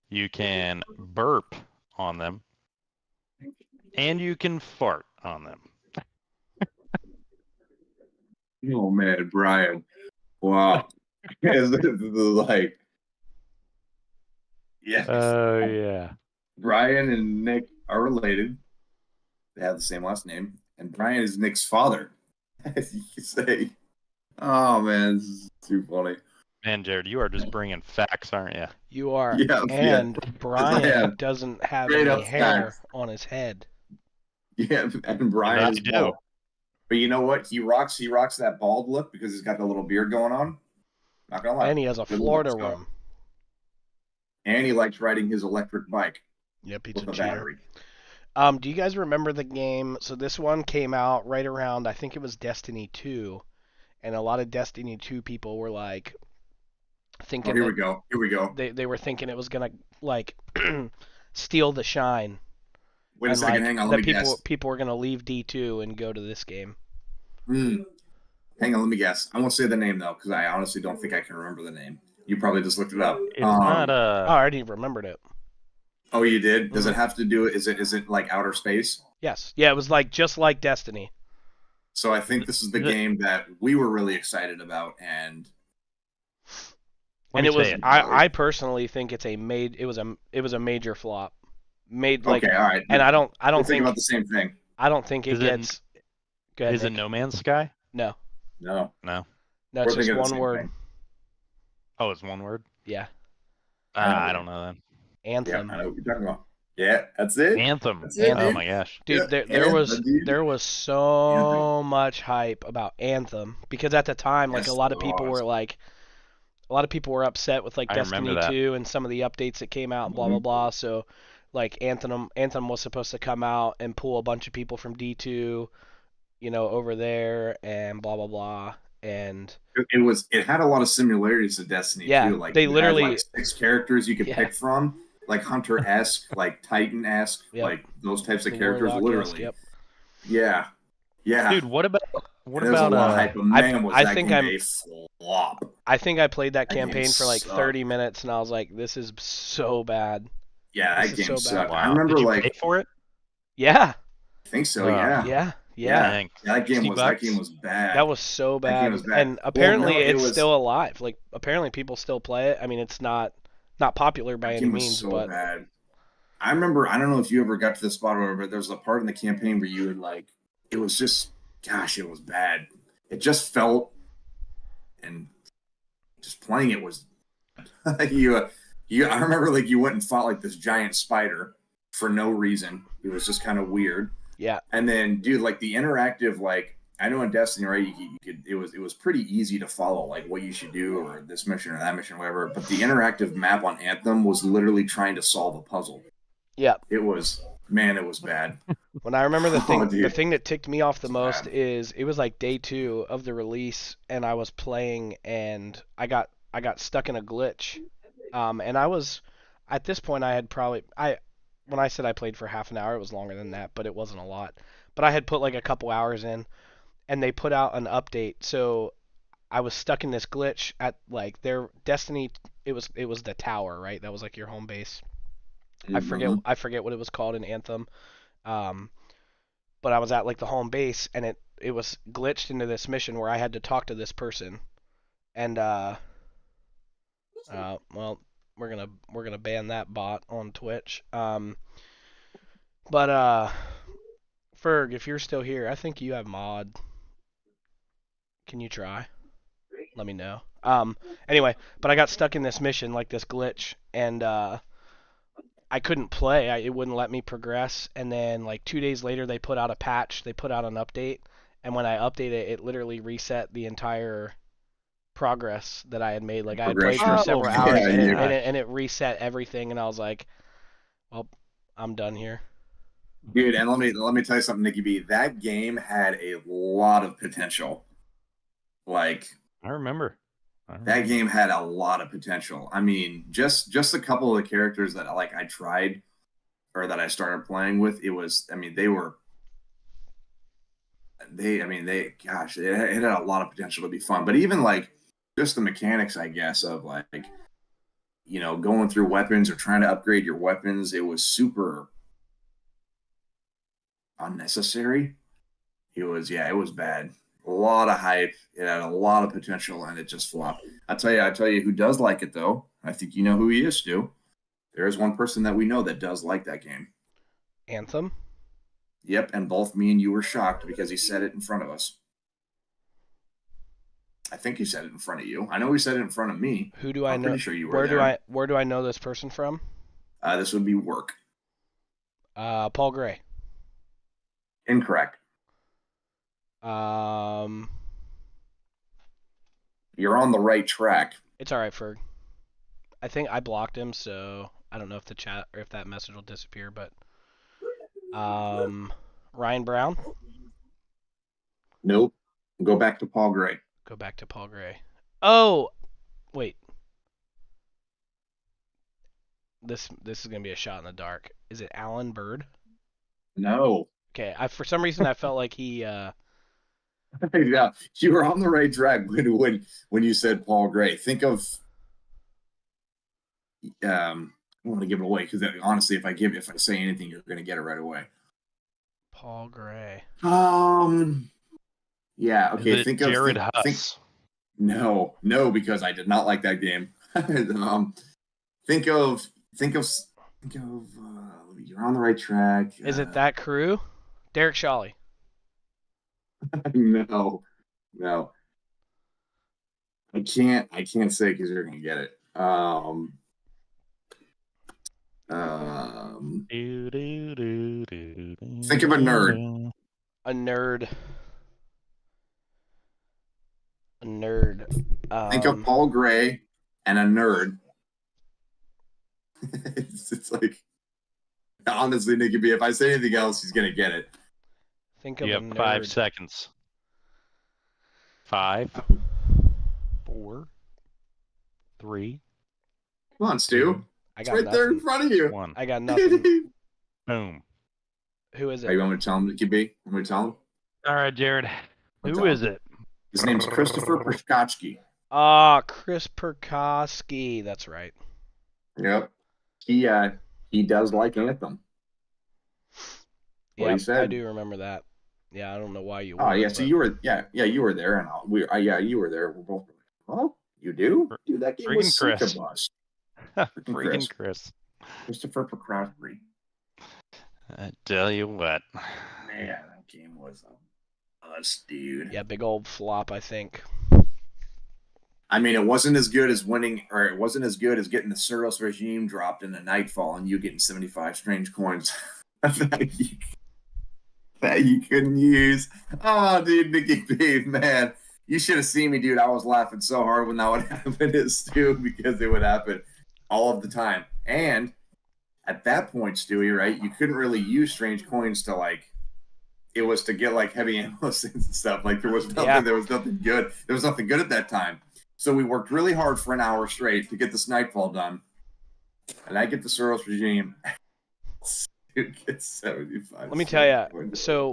You can burp on them. And you can fart on them.
Oh man, Brian. Wow. This is like, yeah.
Oh yeah.
Brian and Nick are related. They have the same last name, and Brian is Nick's father. As you can say. Oh man, this is too funny.
Man, Jared, you are just bringing facts, aren't you?
You are.
Yeah,
and Brian
Yeah.
doesn't have
Straight
any
up
hair
facts.
on his head.
Yeah, and Brian
I
is
do.
bald. But you know what? He rocks that bald look because he's got the little beard going on. Not gonna lie.
And he has a
Good
Florida
looks, though.
room.
And he likes riding his electric bike
Yep, he's
with
a
a
cheater.
battery.
Do you guys remember the game? So this one came out right around, I think it was Destiny 2, and a lot of Destiny 2 people were like
Oh,
thinking
here
that
we go. Here we go.
they were thinking it was gonna like steal the shine,
Wait a
and
second.
like
Hang on. Let
that
me guess.
people were gonna leave D2 and go to this game.
Hang on. Let me guess. I won't say the name though, because I honestly don't think I can remember the name. You probably just looked it up.
It's not
Oh, I already remembered it.
Oh, you did? Does
Mhm.
it have to do? Is it like outer space?
Yes, yeah, it was like just like Destiny.
So I think this is the
Is it-
game that we were really excited about, and
Let
And
me
it was
say it.
I personally think it's it was a major flop. Like
okay, all right.
and I don't
We're thinking
think
about the same thing.
I don't think it
Is it-
gets Go ahead,
Is it
Nick.
No Man's Sky?
No.
No,
No.
No,
we're
it's just
thinking of the
one
same
word.
thing.
Oh, it's one word.
Yeah.
I don't know then.
Yeah,
Anthem.
I know what you're talking about. Yeah, that's it.
Anthem.
That's it,
Oh
dude.
my gosh.
Dude,
Yeah,
there was
Anthem, dude.
there was so much hype about Anthem because at the time, like
Yes,
a lot of
there
people
was.
were upset with like
I remember
Destiny
that.
2 and some of the updates that came out, blah blah
Mhm.
blah. So, like Anthem was supposed to come out and pull a bunch of people from D2, over there and blah blah blah. And
It had a lot of similarities to Destiny
Yeah,
too. Like
they
you had,
literally-
like 6 characters you could
Yeah.
pick from, like Hunter-esque, like Titan-esque,
Yep.
like those types of characters.
Warlock-esque,
Literally,
Yep.
yeah.
Dude, what about
There's a lot of hype, but man, was
I
that
think
game
I'm-
a flop.
I think I played that
That game
campaign for like
sucked.
30 minutes and I was like, this is so bad.
Yeah,
This
that
is
game
so bad.
sucked.
Wow.
I remember
Did you
like
pay for it?
Yeah.
I think so.
Oh.
Yeah.
Yeah.
Dang.
That game
60
was
bucks?
bad.
That was so
That game
bad.
was bad.
And apparently
no, it
it's
was-
still alive. Like apparently people still play it. I mean, it's not popular by
That
any
game was
means,
so
but
bad. I remember. I don't know if you ever got to the spot or whatever, but there was a part in the campaign where you would like. It was just, gosh, it was bad. It just felt, and just playing it was. you. I remember like you went and fought like this giant spider for no reason. It was just kind of weird.
yeah.
And then, dude, like the interactive, like I know in Destiny, right? You could. It was pretty easy to follow, like what you should do, or this mission or that mission, whatever. But the interactive map on Anthem was literally trying to solve a puzzle.
Yeah.
It was, man, it was bad.
When I remember the
Oh,
the
dude.
thing that ticked me off the
It's
most
bad.
is it was like day 2 of the release and I was playing and I got stuck in a glitch. And I was at this point I had probably when I said I played for half an hour, it was longer than that, but it wasn't a lot. But I had put like a couple hours in and they put out an update. So I was stuck in this glitch at like their Destiny it was the tower, right? That was like your home base. I forget what it was called in Anthem. But I was at like the home base and it was glitched into this mission where I had to talk to this person. And well, we're gonna ban that bot on Twitch. But Ferg, if you're still here, I think you have mod. Can you try? Let me know. Anyway, but I got stuck in this mission, like this glitch, and I couldn't play. It wouldn't let me progress. And then like 2 days later, they put out a patch. They put out an update, and when I updated it, it literally reset the entire progress that I had made. Like I had played
Progression.
for
Oh
several
my
hours,
Yeah,
and it,
you-
and it and it reset everything. And I was like, well, I'm done here.
Dude, and let me tell you something, Nicky B. That game had a lot of potential. Like
I remember.
that game had a lot of potential. I mean, just a couple of the characters that I tried or that I started playing with, it was, I mean, gosh, it had a lot of potential to be fun. But even like just the mechanics, I guess, of like, going through weapons or trying to upgrade your weapons, it was super unnecessary. It was bad. A lot of hype. It had a lot of potential, and it just flopped. I tell you who does like it though. I think you know who he is, Stu. There is one person that we know that does like that game.
Anthem.
Yep, and both me and you were shocked because he said it in front of us. I think he said it in front of you. I know he said it in front of me.
Who do I
I'm
know?
pretty sure you were there.
Where do I know this person from?
This would be work.
Paul Gray.
Incorrect.
Um,
You're on the right track.
it's all right, Ferg. I think I blocked him, so I don't know if the chat or if that message will disappear. But Ryan Brown.
Nope. Go back to Paul Gray.
Go back to Paul Gray. Oh, wait. This is gonna be a shot in the dark. Is it Alan Bird?
No.
Okay, for some reason I felt like he.
Yeah, you were on the right track when you said Paul Gray. Think of I don't want to give it away because honestly, if I say anything, you're going to get it right away.
Paul Gray.
Yeah. Okay.
Is it Jared Huss?
No, because I did not like that game. Think of. You're on the right track.
Is it that crew? Derek Shawley.
No. I can't say because you're gonna get it. Think of a nerd.
A nerd.
Think of Paul Gray and a nerd. it's like, honestly, Nicky B, if I say anything else, he's gonna get it.
Think of
You
a
have
nerd.
5 seconds. 5, 4, 3.
Come on, Stu.
I
It's
got
right
nothing.
there in front of you.
1.
I got nothing.
Boom.
Who is
Hey, you
it?
want me to tell him, Nicky B? Want me to tell him?
All right, Jared.
I'll
Who
tell
is
him.
it?
His name's Christopher Perskotsky.
Chris Perkowski. That's right.
Yep. He does like Anthem. What
Yeah,
he said.
I do remember that. Yeah, I don't know why you.
Oh
would,
yeah, so
but-
you were you were there, and you were there. We're both. Oh, you do? Dude, that game was
Freaking
sick
Chris.
of us.
Freaking Chris.
Christopher Perkowski.
I tell you what.
Man, that game was a bust, dude.
Yeah, big old flop. I think.
I mean, it wasn't as good as winning, or it wasn't as good as getting the Suros regime dropped in the Nightfall and you getting 75 strange coins that you couldn't use. Oh, dude, Nicky B, man. You should have seen me, dude. I was laughing so hard when that would happen to Stu because it would happen all of the time. And at that point, Stewie, right, you couldn't really use strange coins to it was to get heavy ammo and stuff. There was nothing.
Yeah.
There was nothing good. There was nothing good at that time. So we worked really hard for an hour straight to get this Nightfall done. And I get the Suros regime. Dude gets 75.
Let me tell you. So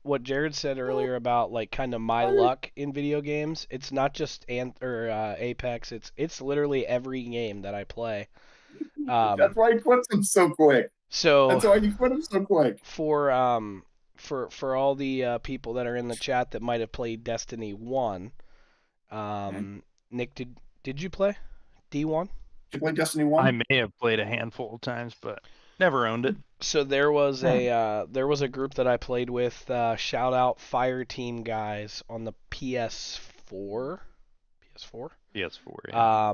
what Jared said earlier about kind of my luck in video games, it's not just Apex. It's literally every game that I play.
That's why he quits him so quick.
So
That's why you quit him so quick.
for all the people that are in the chat that might have played Destiny 1, Nick, did you play D1?
Did you play Destiny 1?
I may have played a handful of times, but never owned it.
So there was a group that I played with. Shout out Fire Team guys on the PS4.
PS4. Yeah.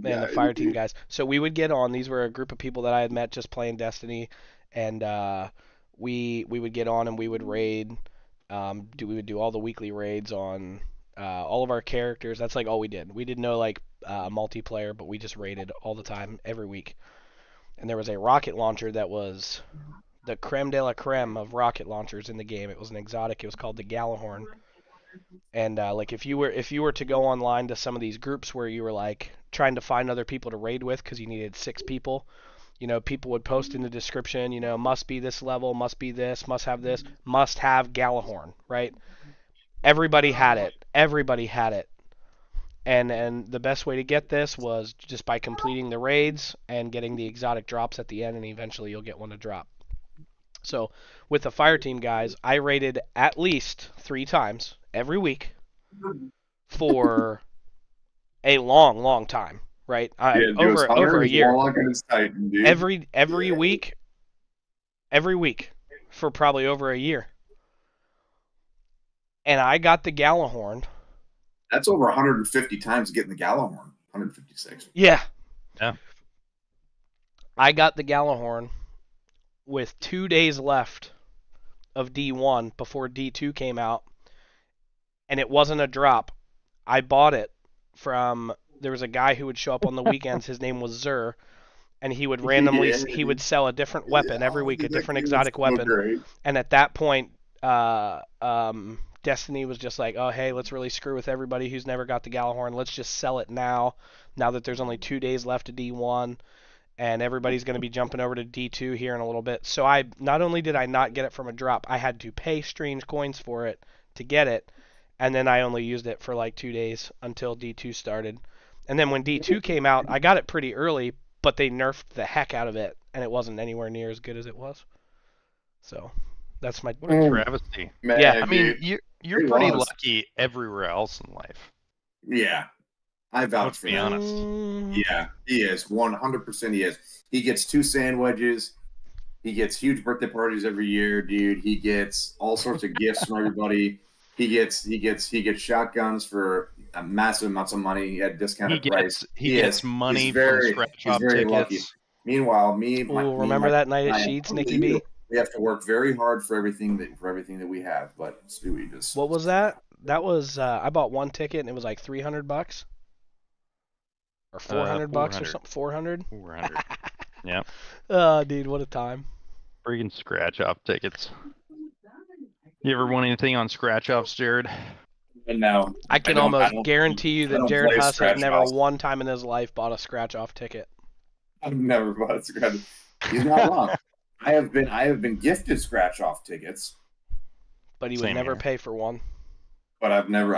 Man, the fire team guys. So we would get on. These were a group of people that I had met just playing Destiny, and we would get on and we would raid. We would do all the weekly raids on all of our characters. That's like all we did. We didn't know like multiplayer, but we just raided all the time every week. And there was a rocket launcher that was the creme de la creme of rocket launchers in the game. It was an exotic. It was called the Gallahorn. And like if you were to go online to some of these groups where you were like trying to find other people to raid with because you needed 6 people, people would post in the description, must be this level, must be this, must have this, must have Gallahorn, right? Everybody had it. Everybody had it. And the best way to get this was just by completing the raids and getting the exotic drops at the end, and eventually you'll get one to drop. So with the fire team guys, I raided at least 3 times every week for a long time, right? Over a year. Every week for probably over a year. And I got the Gallahorn.
That's over 150 times getting the Gallahorn. 156.
Yeah.
Yeah.
I got the Gallahorn with 2 days left of D1 before D2 came out, and it wasn't a drop. I bought it from, there was a guy who would show up on the weekends. His name was Zur, and he would randomly he would sell a different weapon every week, a different exotic weapon.
Great.
And at that point, Destiny was just like, oh hey, let's really screw with everybody who's never got the Gallahorn. Let's just sell it now that there's only 2 days left of D1. And everybody's going to be jumping over to D2 here in a little bit. So I not only did I not get it from a drop, I had to pay strange coins for it to get it, and then I only used it for like 2 days until D2 started. And then when D2 came out, I got it pretty early, but they nerfed the heck out of it, and it wasn't anywhere near as good as it was. So that's my...
What a travesty.
Man,
Yeah,
I mean,
dude.
you're pretty lucky everywhere else in life.
Yeah. I vouch
Let's
for
be
that.
honest.
Yeah, he is. 100% he is. He gets 2 sand wedges. He gets huge birthday parties every year, dude. He gets all sorts of gifts from everybody. He gets shotguns for massive amounts of money at discounted price.
He gets money from scratch-off tickets.
Lucky. Meanwhile,
remember that night at Sheets, Nicky B?
We have to work very hard for everything that we have, but Stewie just...
What was that? That was I bought 1 ticket and it was like $300. Or $400 or something. 400.
400. Yeah.
Oh, dude, what a time!
Freaking scratch-off tickets. You ever won anything on scratch-offs, Jared?
No.
I can almost guarantee you that Jared Huss has never one time in his life bought a scratch-off ticket.
I've never bought a scratch. He's not wrong. I have been gifted scratch-off tickets,
but he would never pay for one.
But I've never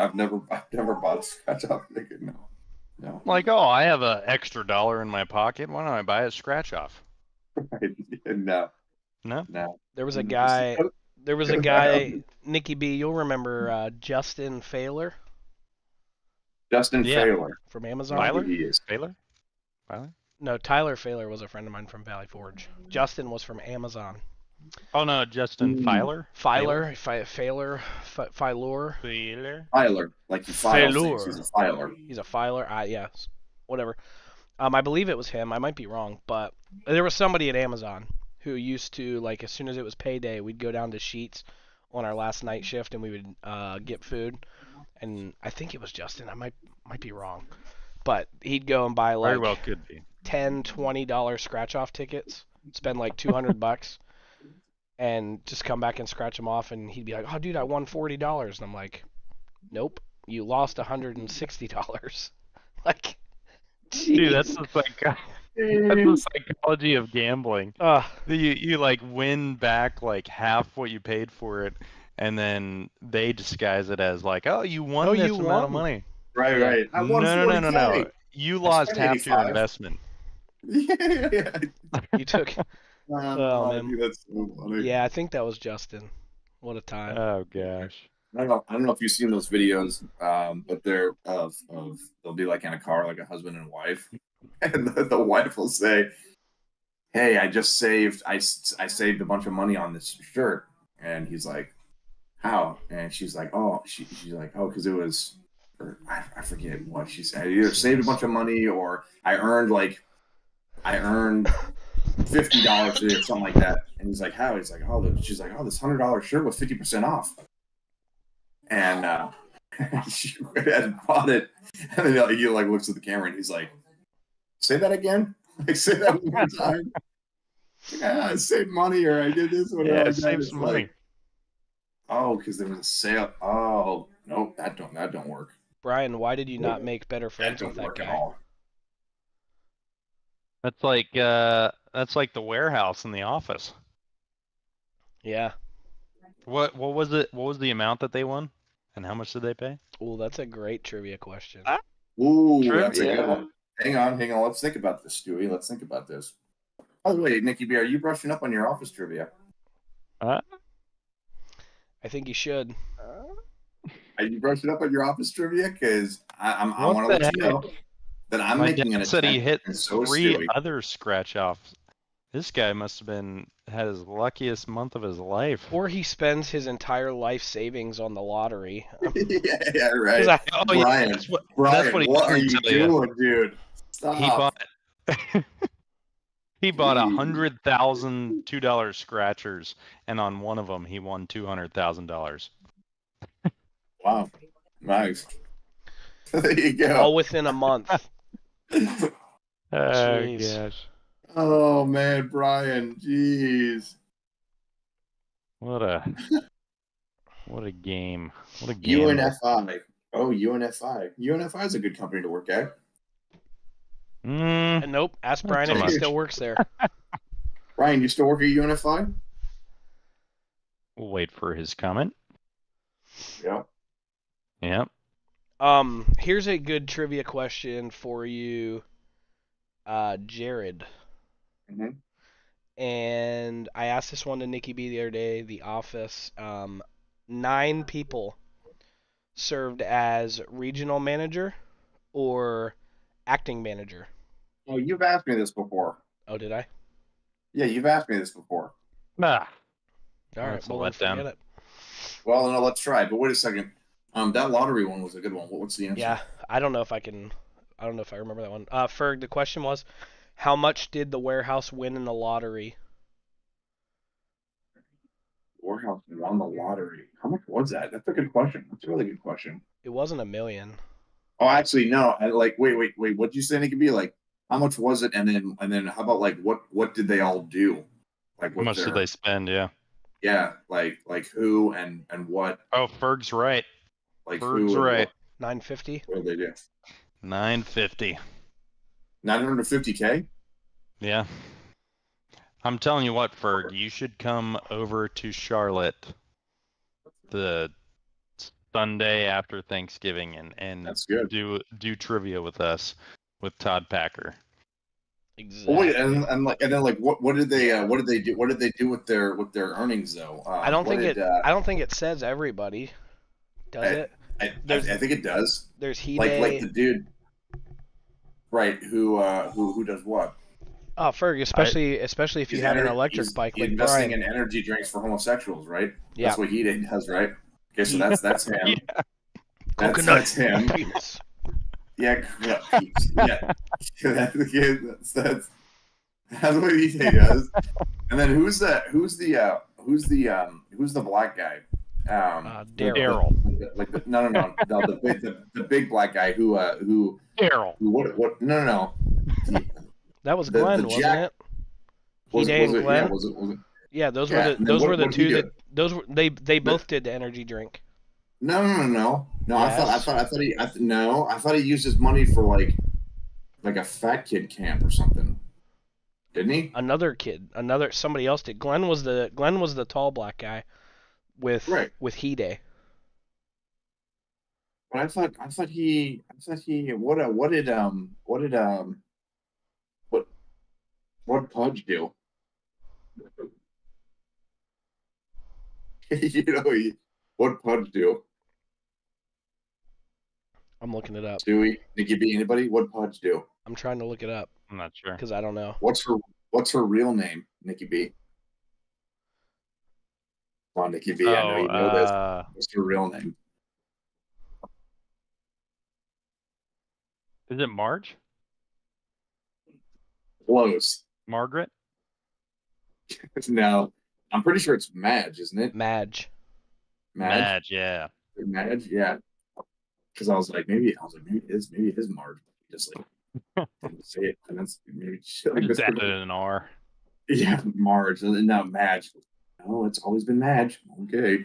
bought a scratch-off ticket. No.
Like, oh, I have an extra $1 in my pocket. Why don't I buy a scratch-off?
No.
There was a guy, Nicky B, you'll remember Justin Failer?
Justin Failer.
From Amazon?
Failer?
No, Tyler Failer was a friend of mine from Valley Forge. Justin was from Amazon.
Oh, no, Justin Filer?
Filer.
Like you file things. He's a filer.
He's a filer. Yes. Whatever. I believe it was him. I might be wrong, but there was somebody at Amazon who used to, like, as soon as it was payday, we'd go down to Sheets on our last night shift and we would get food. And I think it was Justin. I might be wrong. But he'd go and buy like
very well could be
$10, $20 scratch-off tickets, spend like $200, and just come back and scratch them off. And he'd be like, "Oh, dude, I won $40," and I'm like, "Nope, you lost $160." Like, geez.
Dude, that's the psychology of gambling. You like win back like half what you paid for it, and then they disguise it as like, "Oh, you won this amount of money."
Right. I won
No. You lost half your investment.
Yeah.
You took. Oh man.
Dude, that's so funny.
Yeah, I think that was Justin. What a time.
Oh gosh.
I don't know if you've seen those videos, but they're they'll be like in a car, like a husband and wife, and the wife will say, "Hey, I just saved a bunch of money on this shirt," and he's like, "How?" And she's like, "Oh, she's like, oh, because it was or I forget what she said. I either saved a bunch of money or I earned $50 today or something like that. And he's like, how? He's like, oh, she's like, oh, this $100 shirt was 50% off. And she went ahead and bought it. And then he like looks at the camera and he's like, say that again? Like, say that one more time. Yeah, I saved money or I did this or whatever.
Yeah,
like
it saves some money.
Oh, because there was a sale. Oh, nope, that don't work.
Brian, why did you not make better
That
friends
don't
with that
work at
guy?
all.
That's like the warehouse in the office.
Yeah.
What was it? What was the amount that they won? And how much did they pay?
Ooh, that's a great trivia question.
Ooh, that's a good
Trivia.
one. Hang on. Let's think about this, Stewie. Let's think about this. By the way, Nicky B, are you brushing up on your office trivia?
I think you should.
Are you brushing up on your office trivia? Because I
What
want to
the
let you know that I'm
My
making an
dad said he
attempt,
hit
and so is
3
Stewie.
other scratch offs. This guy must have had his luckiest month of his life.
Or he spends his entire life savings on the lottery.
yeah, right.
Oh,
Brian,
yeah, that's what
Brian,
he
what are
didn't
you
tell you.
doing, dude? Stop.
He bought he bought
Jeez.
100,000 $2 scratchers, and on one of them he won $200,000.
Wow, nice. There you go.
All within a month.
Oh
Jeez.
gosh!
Oh man, Brian, jeez.
What a game! What a game!
UNFI. Oh, UNFI. UNFI is a good company to work at.
And nope, ask Brian
so
if he
much.
still works there.
Brian, you still work at UNFI?
We'll wait for his comment.
Yeah.
Yep.
Here's a good trivia question for you, Jared.
Mm-hmm.
And I asked this one to Nicky B the other day, The Office. 9 people served as regional manager or acting manager.
Oh, you've asked me this before.
Oh, did I?
Yeah, you've asked me this before.
Ah,
All right,
that's a
well then
letdown.
forget it.
Well, no, let's try. But wait a second. That lottery one was a good one. What's the answer?
Yeah, I don't know if I remember that one. Ferg, the question was, how much did the warehouse win in the lottery?
Warehouse won the lottery. How much was that? That's a good question. That's a really good question.
It wasn't $1 million.
Oh, actually, no. Wait. What did you say? It could be like, how much was it? And then how about like what did they all do? Like
How
what
much did they spend? Yeah.
Yeah, like who and what?
Oh, Ferg's right.
Like
Ferg's
who and
right.
$950.
what did they do?
950.
950K?
Yeah. I'm telling you what, Ferg, you should come over to Charlotte the Sunday after Thanksgiving and
That's good.
do trivia with us with Todd Packer.
Exactly.
Oh, wait, and then what did they do? What did they do with their earnings though?
I don't think it says everybody. Does it?
I think it does.
There's He
Like
Day.
the dude, right? Who does what?
Oh, Ferg, especially if you had an electric bike
he's
like
investing
Brian.
in energy drinks for homosexuals, right?
Yeah.
That's what he does, right? Okay, so that's him.
Yeah.
That's him.
Penis.
Yeah, yeah. That's what he does. And then who's the black guy?
Daryl.
The big black guy who
Daryl.
what no.
That was Glenn, wasn't it? He Day and Glenn.
Yeah, was it?
Yeah, those
Yeah,
were
and then
those
what-
were the
what did he
two
do?
that they both did the energy drink.
No.
Yes.
I thought he used his money for like a fat kid camp or something. Didn't he?
Somebody else did. Glenn was the tall black guy with He Day.
But I thought he what Pudge do? What Pudge do?
I'm looking it up.
Stewie, Nicky B, anybody? What Pudge do?
I'm trying to look it up
I'm not sure.
because I don't know.
What's her real name, Nicky B? Come on, Nicky B, I know you know this. What's her real name?
Is it Marge?
Close.
Margaret?
No, I'm pretty sure it's Madge, isn't it?
Madge.
Madge.
Yeah.
Madge. Yeah. Because maybe it is Marge. Just like didn't say it, and that's maybe she,
I
like
just
Mr.
added an R.
Yeah, Marge, and not Madge. Oh, it's always been Madge. Okay.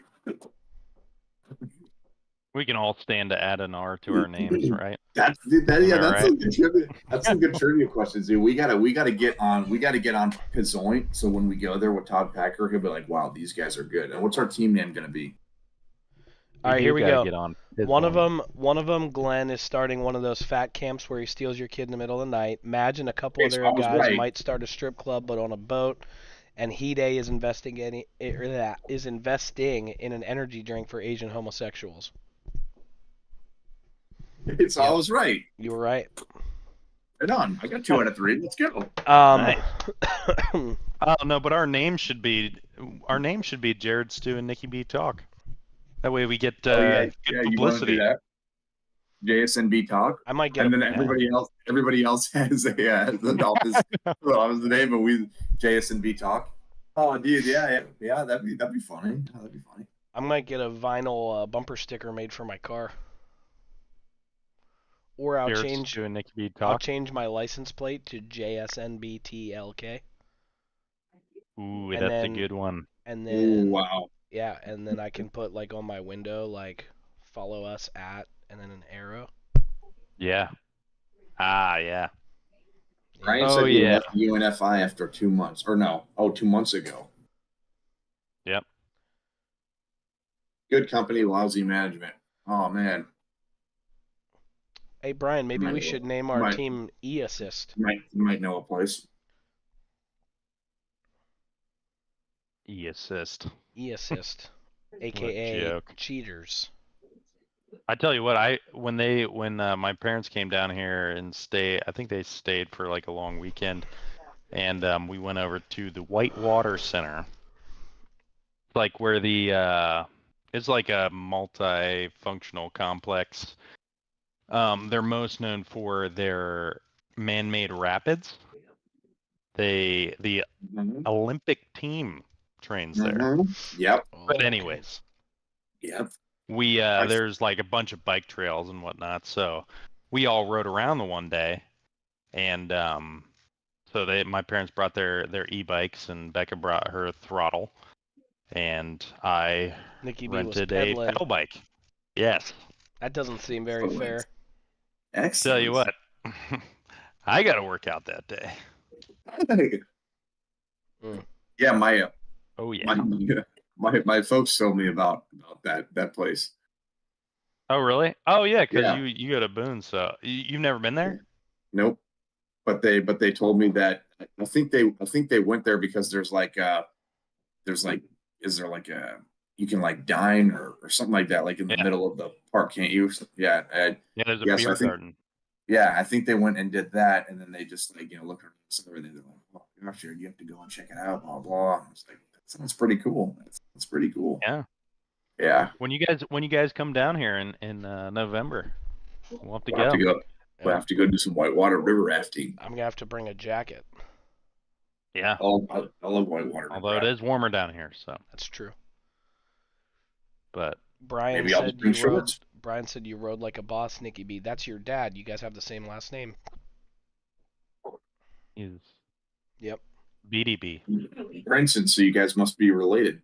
We can all stand to add an R to our names, right?
That's
right?
some good trivia. That's some good trivia questions, dude. We gotta get on Pizzoint. So when we go there with Todd Packer, he'll be like, "Wow, these guys are good." And what's our team name gonna be?
All right, here we
gotta
go.
Get on
One of them, Glenn is starting one of those fat camps where he steals your kid in the middle of the night. Madge and a couple
Okay, so
other
I was
guys
right.
might start a strip club, but on a boat. And Hide is investing in an energy drink for Asian homosexuals.
It's I was right.
You were right.
Right on. I got 2 out of 3. Let's go.
Nice. Oh no, but our name should be Jared Stew and Nicky B Talk. That way we get good publicity.
You want to do that? JSNB Talk.
I might get
and then everybody else has the Dolphins the name, but we JSNB Talk. Oh, dude, yeah, that'd be funny. That'd be funny.
I might get a vinyl bumper sticker made for my car. Or I'll change my license plate to JSNBTLK.
Ooh, that's a good one.
And then
wow.
Yeah, and then I can put like on my window like follow us at and then an arrow.
Yeah. Yeah.
Ryan said he left UNFI after 2 months. Or no, 2 months ago.
Yep.
Good company, lousy management. Oh man.
Hey Brian, maybe we should name our team E-Assist.
You might know a place.
E-Assist.
E-Assist. AKA cheaters.
I tell you what, when my parents came down here and I think they stayed for like a long weekend, and we went over to the Whitewater Center, like where it's like a multifunctional complex. They're most known for their man-made rapids. The Olympic team trains there.
Yep.
But anyways.
Yep.
We there's like a bunch of bike trails and whatnot, so we all rode around the one day, and so my parents brought their e-bikes and Becca brought her throttle, and I rented a pedal bike. Yes.
That doesn't seem very fair.
Excellent.
Tell you what, I got to work out that day.
Yeah, my folks told me about that place.
Oh really? Oh yeah, because you go to Boone, so you've never been there?
Nope. But they told me that I think they went there because is there like a you can like dine or something like that, like in the middle of the park, can't you? Yeah.
There's a beer garden.
Yeah, I think they went and did that, and then they just looked at everything. They're like, "Oh gosh, you have to go and check it out." Blah blah. I was like, "That sounds pretty cool." That's pretty cool.
Yeah.
Yeah.
When you guys come down here in November, we'll have to
go. We'll have to go do some whitewater river rafting.
I'm gonna have to bring a jacket.
Yeah.
I love whitewater.
Although it is warmer down here, so
that's true.
But
Brian said you rode like a boss, Nicky B. That's your dad. You guys have the same last name. Yep.
BDB.
Princeton, so you guys must be related.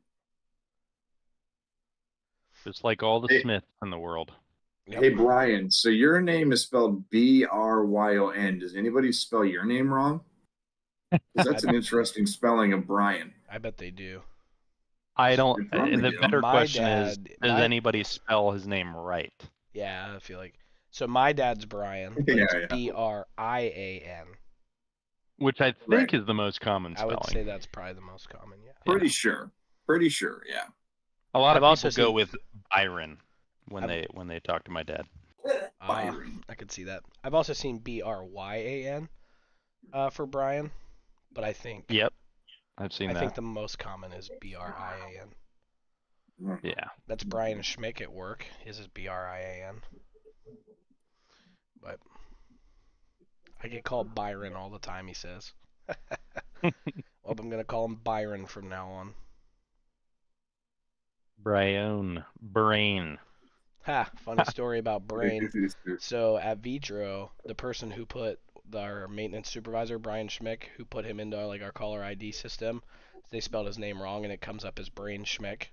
Just like all the Smiths in the world.
Yep.
Hey Brian, so your name is spelled Bryon. Does anybody spell your name wrong? That's an interesting spelling of Brian.
I bet they do.
I don't. The better question is, does anybody spell his name right?
Yeah, I feel like. So my dad's Brian. But it's Brian.
Which I think is the most common spelling.
I would say that's probably the most common. Yeah.
Pretty sure. Yeah.
A lot of people go with Byron when they talk to my dad.
Byron. I could see that. I've also seen Bryan for Brian, but I think.
Yep. I've seen that.
I think the most common is Brian.
Yeah.
That's Brian Schmick at work. His is Brian. But I get called Byron all the time, he says. Well, I'm going to call him Byron from now on.
Brain.
Ha, funny story about Brain. So at Vitro, the person who put our maintenance supervisor, Brian Schmick, who put him into like our caller ID system, they spelled his name wrong and it comes up as Brain Schmick.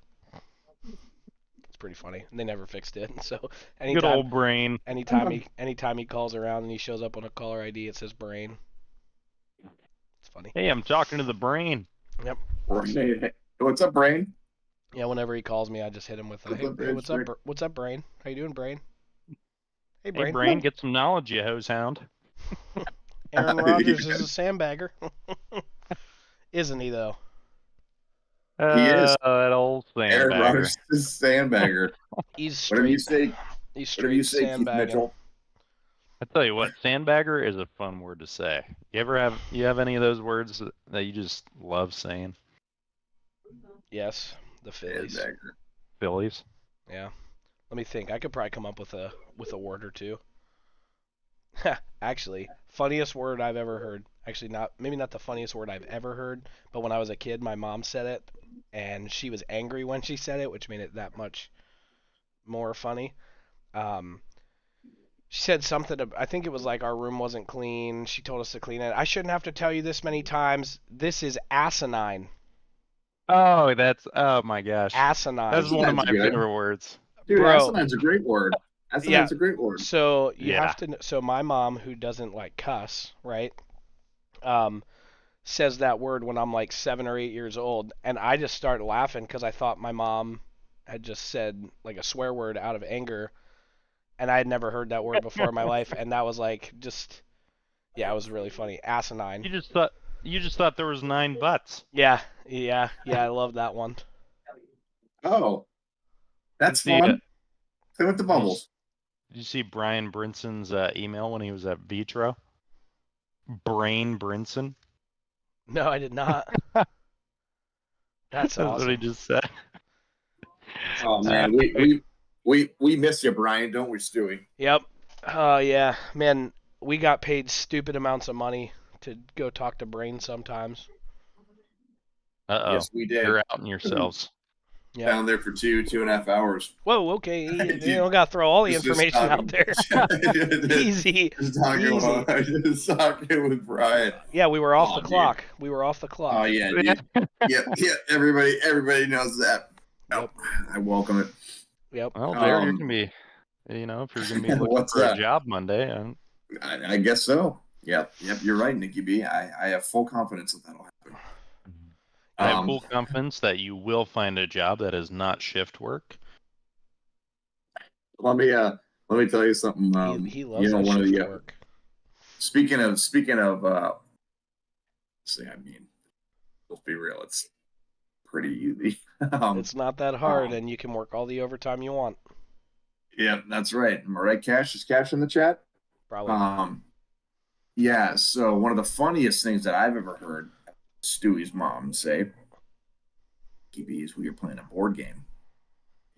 It's pretty funny. And they never fixed it. So
Good old Brain.
anytime he calls around and he shows up on a caller ID, it says Brain. It's funny.
Hey, I'm talking to the Brain.
Yep.
What's up, Brain?
Yeah, whenever he calls me, I just hit him with, hey, what's up, what's up, Brain? How you doing, Brain? Hey, Brain.
Hey, Brain, get some knowledge, you hose hound.
Aaron Rodgers is a sandbagger. Isn't he, though?
He is.
That old sandbagger.
Aaron Rodgers is a sandbagger.
He's straight.
Whatever you say.
He's
Whatever you
straight
say, Keith
sandbagging.
Mitchell.
I tell you what, sandbagger is a fun word to say. You have any of those words that you just love saying?
Yes, the Phillies.
Sandbagger.
Phillies?
Yeah. Let me think. I could probably come up with a word or two. Actually, funniest word I've ever heard. Actually, maybe not the funniest word I've ever heard, but when I was a kid, my mom said it, and she was angry when she said it, which made it that much more funny. She said something. I think it was like our room wasn't clean. She told us to clean it. I shouldn't have to tell you this many times. This is asinine.
Oh, my gosh.
Asinine.
That's one of my
That's good.
favorite words.
Dude,
Bro.
asinine's a great word. Asinine's a great word.
So you
Yeah.
have to. So my mom, who doesn't like cuss, right? Says that word when I'm like 7 or 8 years old, and I just started laughing because I thought my mom had just said like a swear word out of anger, and I had never heard that word before in my life, and that was like it was really funny. Asinine.
You just thought there was 9 butts.
Yeah, I love that one.
Oh, that's
See,
fun. Play with the bubbles.
Did you see Brian Brinson's email when he was at Vitro? Brain Brinson.
No, I did not. That's awesome.
what he just said.
Oh man, we miss you, Brian, don't we, Stewie?
Yep. Yeah, man, we got paid stupid amounts of money to go talk to Brain sometimes.
Uh-oh.
Yes, we did.
You're outing yourselves.
Yeah.
Down there for 2.5 hours.
Whoa, okay. You don't got to throw all the information out there. Easy.
Just talking with Brian.
Yeah, we were off the
dude.
clock. We were off the clock.
Oh yeah, dude. yeah. Everybody knows that.
Yep.
I welcome it.
Yep.
Well, Jared, you're gonna be, if you're gonna be looking for a job Monday.
I guess so. Yep. You're right, Nicky B. I have full confidence that that'll happen.
I have full confidence that you will find a job that is not shift work.
Let me tell you something.
He loves that shift work.
Speaking of, see, I mean, let's be real. It's pretty easy.
It's not that hard, and you can work all the overtime you want.
Yeah, that's right. Am I right, Cash? Is Cash in the chat?
Probably.
Yeah. So one of the funniest things that I've ever heard Stewie's mom say, "KBs, we were playing a board game.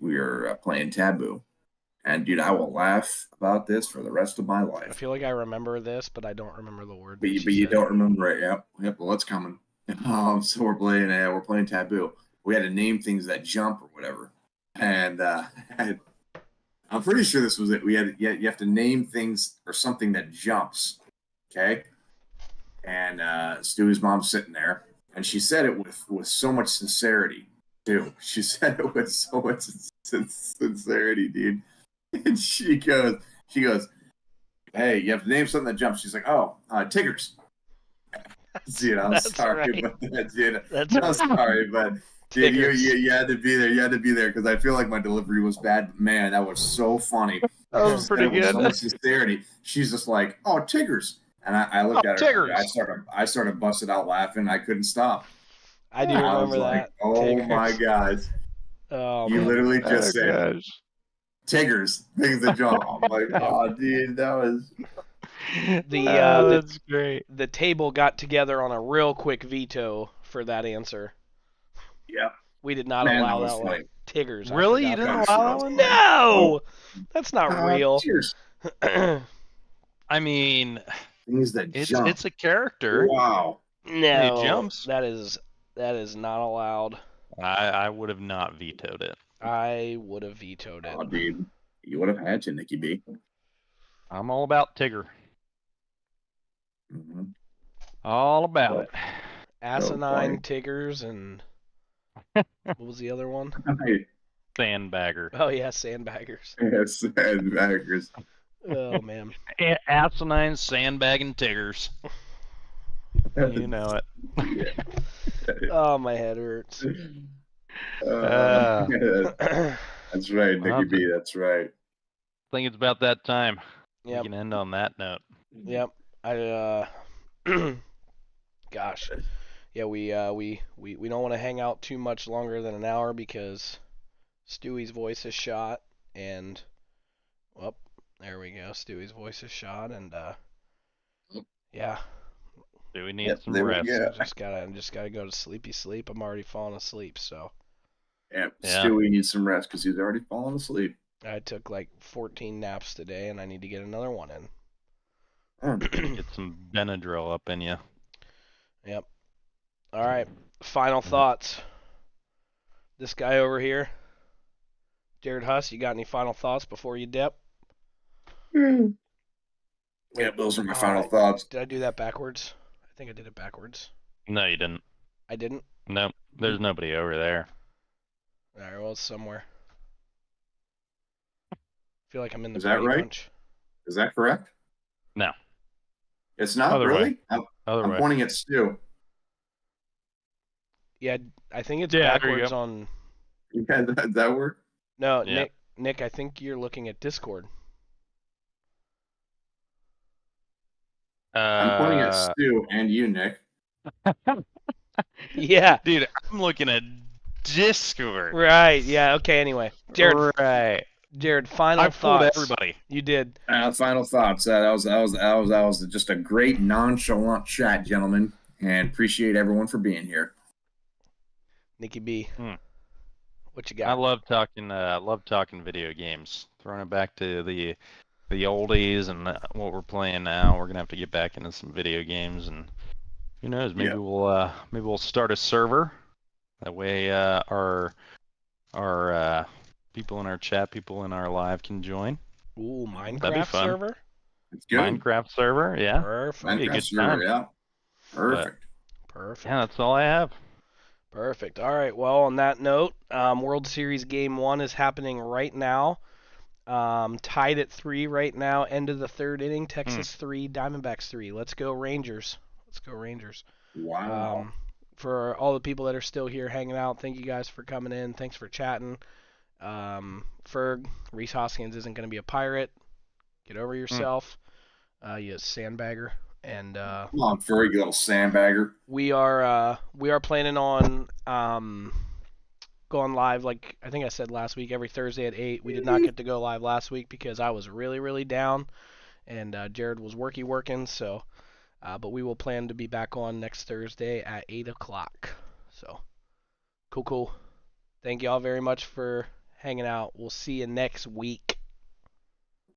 We were playing Taboo." And dude, I will laugh about this for the rest of my life.
I feel like I remember this, but I don't remember the word.
But you don't remember it. Yep. Well, it's coming. So we're playing Taboo. We had to name things that jump or whatever. And I'm pretty sure this was it. You have to name things or something that jumps. Okay. And Stewie's mom's sitting there, and she said it with so much sincerity too. She said it with so much sincerity, dude. And she goes, "Hey, you have to name something that jumps." She's like, "Oh, Tiggers." Dude, I'm sorry,
right.
but dude,
That's
I'm
right.
sorry, but dude, you had to be there. You had to be there because I feel like my delivery was bad. But man, that was so funny.
That was pretty
With
good.
so much sincerity. She's just like, "Oh, Tiggers," and I looked at her.
Tiggers.
I started busting out laughing. I couldn't stop.
I do
I was
remember
like,
that.
"Oh
Tiggers.
my god!"
Oh,
You
man.
literally just said
gosh.
Tiggers. Things that jump. I'm like, "Oh, dude, that was."
That's great.
The table got together on a real quick veto for that answer.
Yeah.
We did not
Man,
allow
that was
that one.
funny.
Tiggers. I
Really? You
forgot
didn't
that.
allow that one?
No! That's not real.
Cheers.
I mean,
Things that jump.
It's a character.
Wow.
No,
jumps.
that is not allowed.
I would have not vetoed it.
I would have vetoed it.
Oh, dude. You would have had to, Nicky B.
I'm all about Tigger.
Mm-hmm.
All about it.
Asinine Tiggers and what was the other one?
Sandbagger.
Oh yeah, Sandbaggers.
Yes, and backers.
Oh man.
Asinine sandbagging Tiggers. You know it.
Oh, my head hurts.
That's right, Nicky B. That's right.
I think it's about that time.
Yep.
We can end on that note.
Yep. Gosh. Yeah, we don't want to hang out too much longer than an hour because Stewie's voice is shot and well, there we go. Stewie's voice is shot and yeah.
Do we need some rest?
Just gotta go to sleepy sleep. I'm already falling asleep, so.
Yeah, Stewie needs some rest because he's already fallen asleep.
I took like 14 naps today, and I need to get another one in.
Get some Benadryl up in you.
Yep. All right. Final thoughts. This guy over here, Jared Huss, you got any final thoughts before you dip?
Yeah, those are my final thoughts.
Did I do that backwards? I think I did it backwards.
No, you didn't.
I didn't?
No, there's nobody over there.
All right, well, it's somewhere. I feel like I'm in the
Is that
Brady
right?
Bunch.
Is that correct?
No.
It's not
Other
really?
way. Other
I'm
way.
pointing at Stu.
Yeah, I think it's
Yeah, there you
backwards
go.
on.
Yeah, does that work?
No,
Yeah.
Nick, I think you're looking at Discord.
I'm pointing at Stu and you, Nick.
Yeah.
Dude, I'm looking at Discord.
Right. Yeah. Okay. Anyway, Jared.
Right.
Jared, final
I fooled
thoughts.
everybody.
You did.
Final thoughts. That was just a great nonchalant chat, gentlemen, and appreciate everyone for being here.
Nicky B. What you got?
I love talking video games. Throwing it back to the oldies and what we're playing now. We're gonna have to get back into some video games, and who knows? Maybe we'll start a server. That way, our people in our chat, people in our live can join.
Ooh,
That'd be
Minecraft
fun.
server?
It's good.
Minecraft server, yeah.
Perfect.
Be a
Minecraft
good
server,
time.
yeah. Perfect.
Perfect.
Yeah, that's all I have.
Perfect. All right. Well, on that note, World Series Game 1 is happening right now. Tied at 3 right now. End of the third inning. Texas 3, Diamondbacks 3. Let's go Rangers. Let's go Rangers.
Wow.
For all the people that are still here hanging out, thank you guys for coming in. Thanks for chatting. Ferg, Reese Hoskins isn't going to be a pirate. Get over yourself. You sandbagger. And
Come on, Ferg, you little sandbagger.
we are planning on going live, like I think I said last week, every Thursday at 8. We did not get to go live last week because I was really, really down, and Jared was working, so but we will plan to be back on next Thursday at 8 o'clock. So, cool. Thank you all very much for hanging out. We'll see you next week.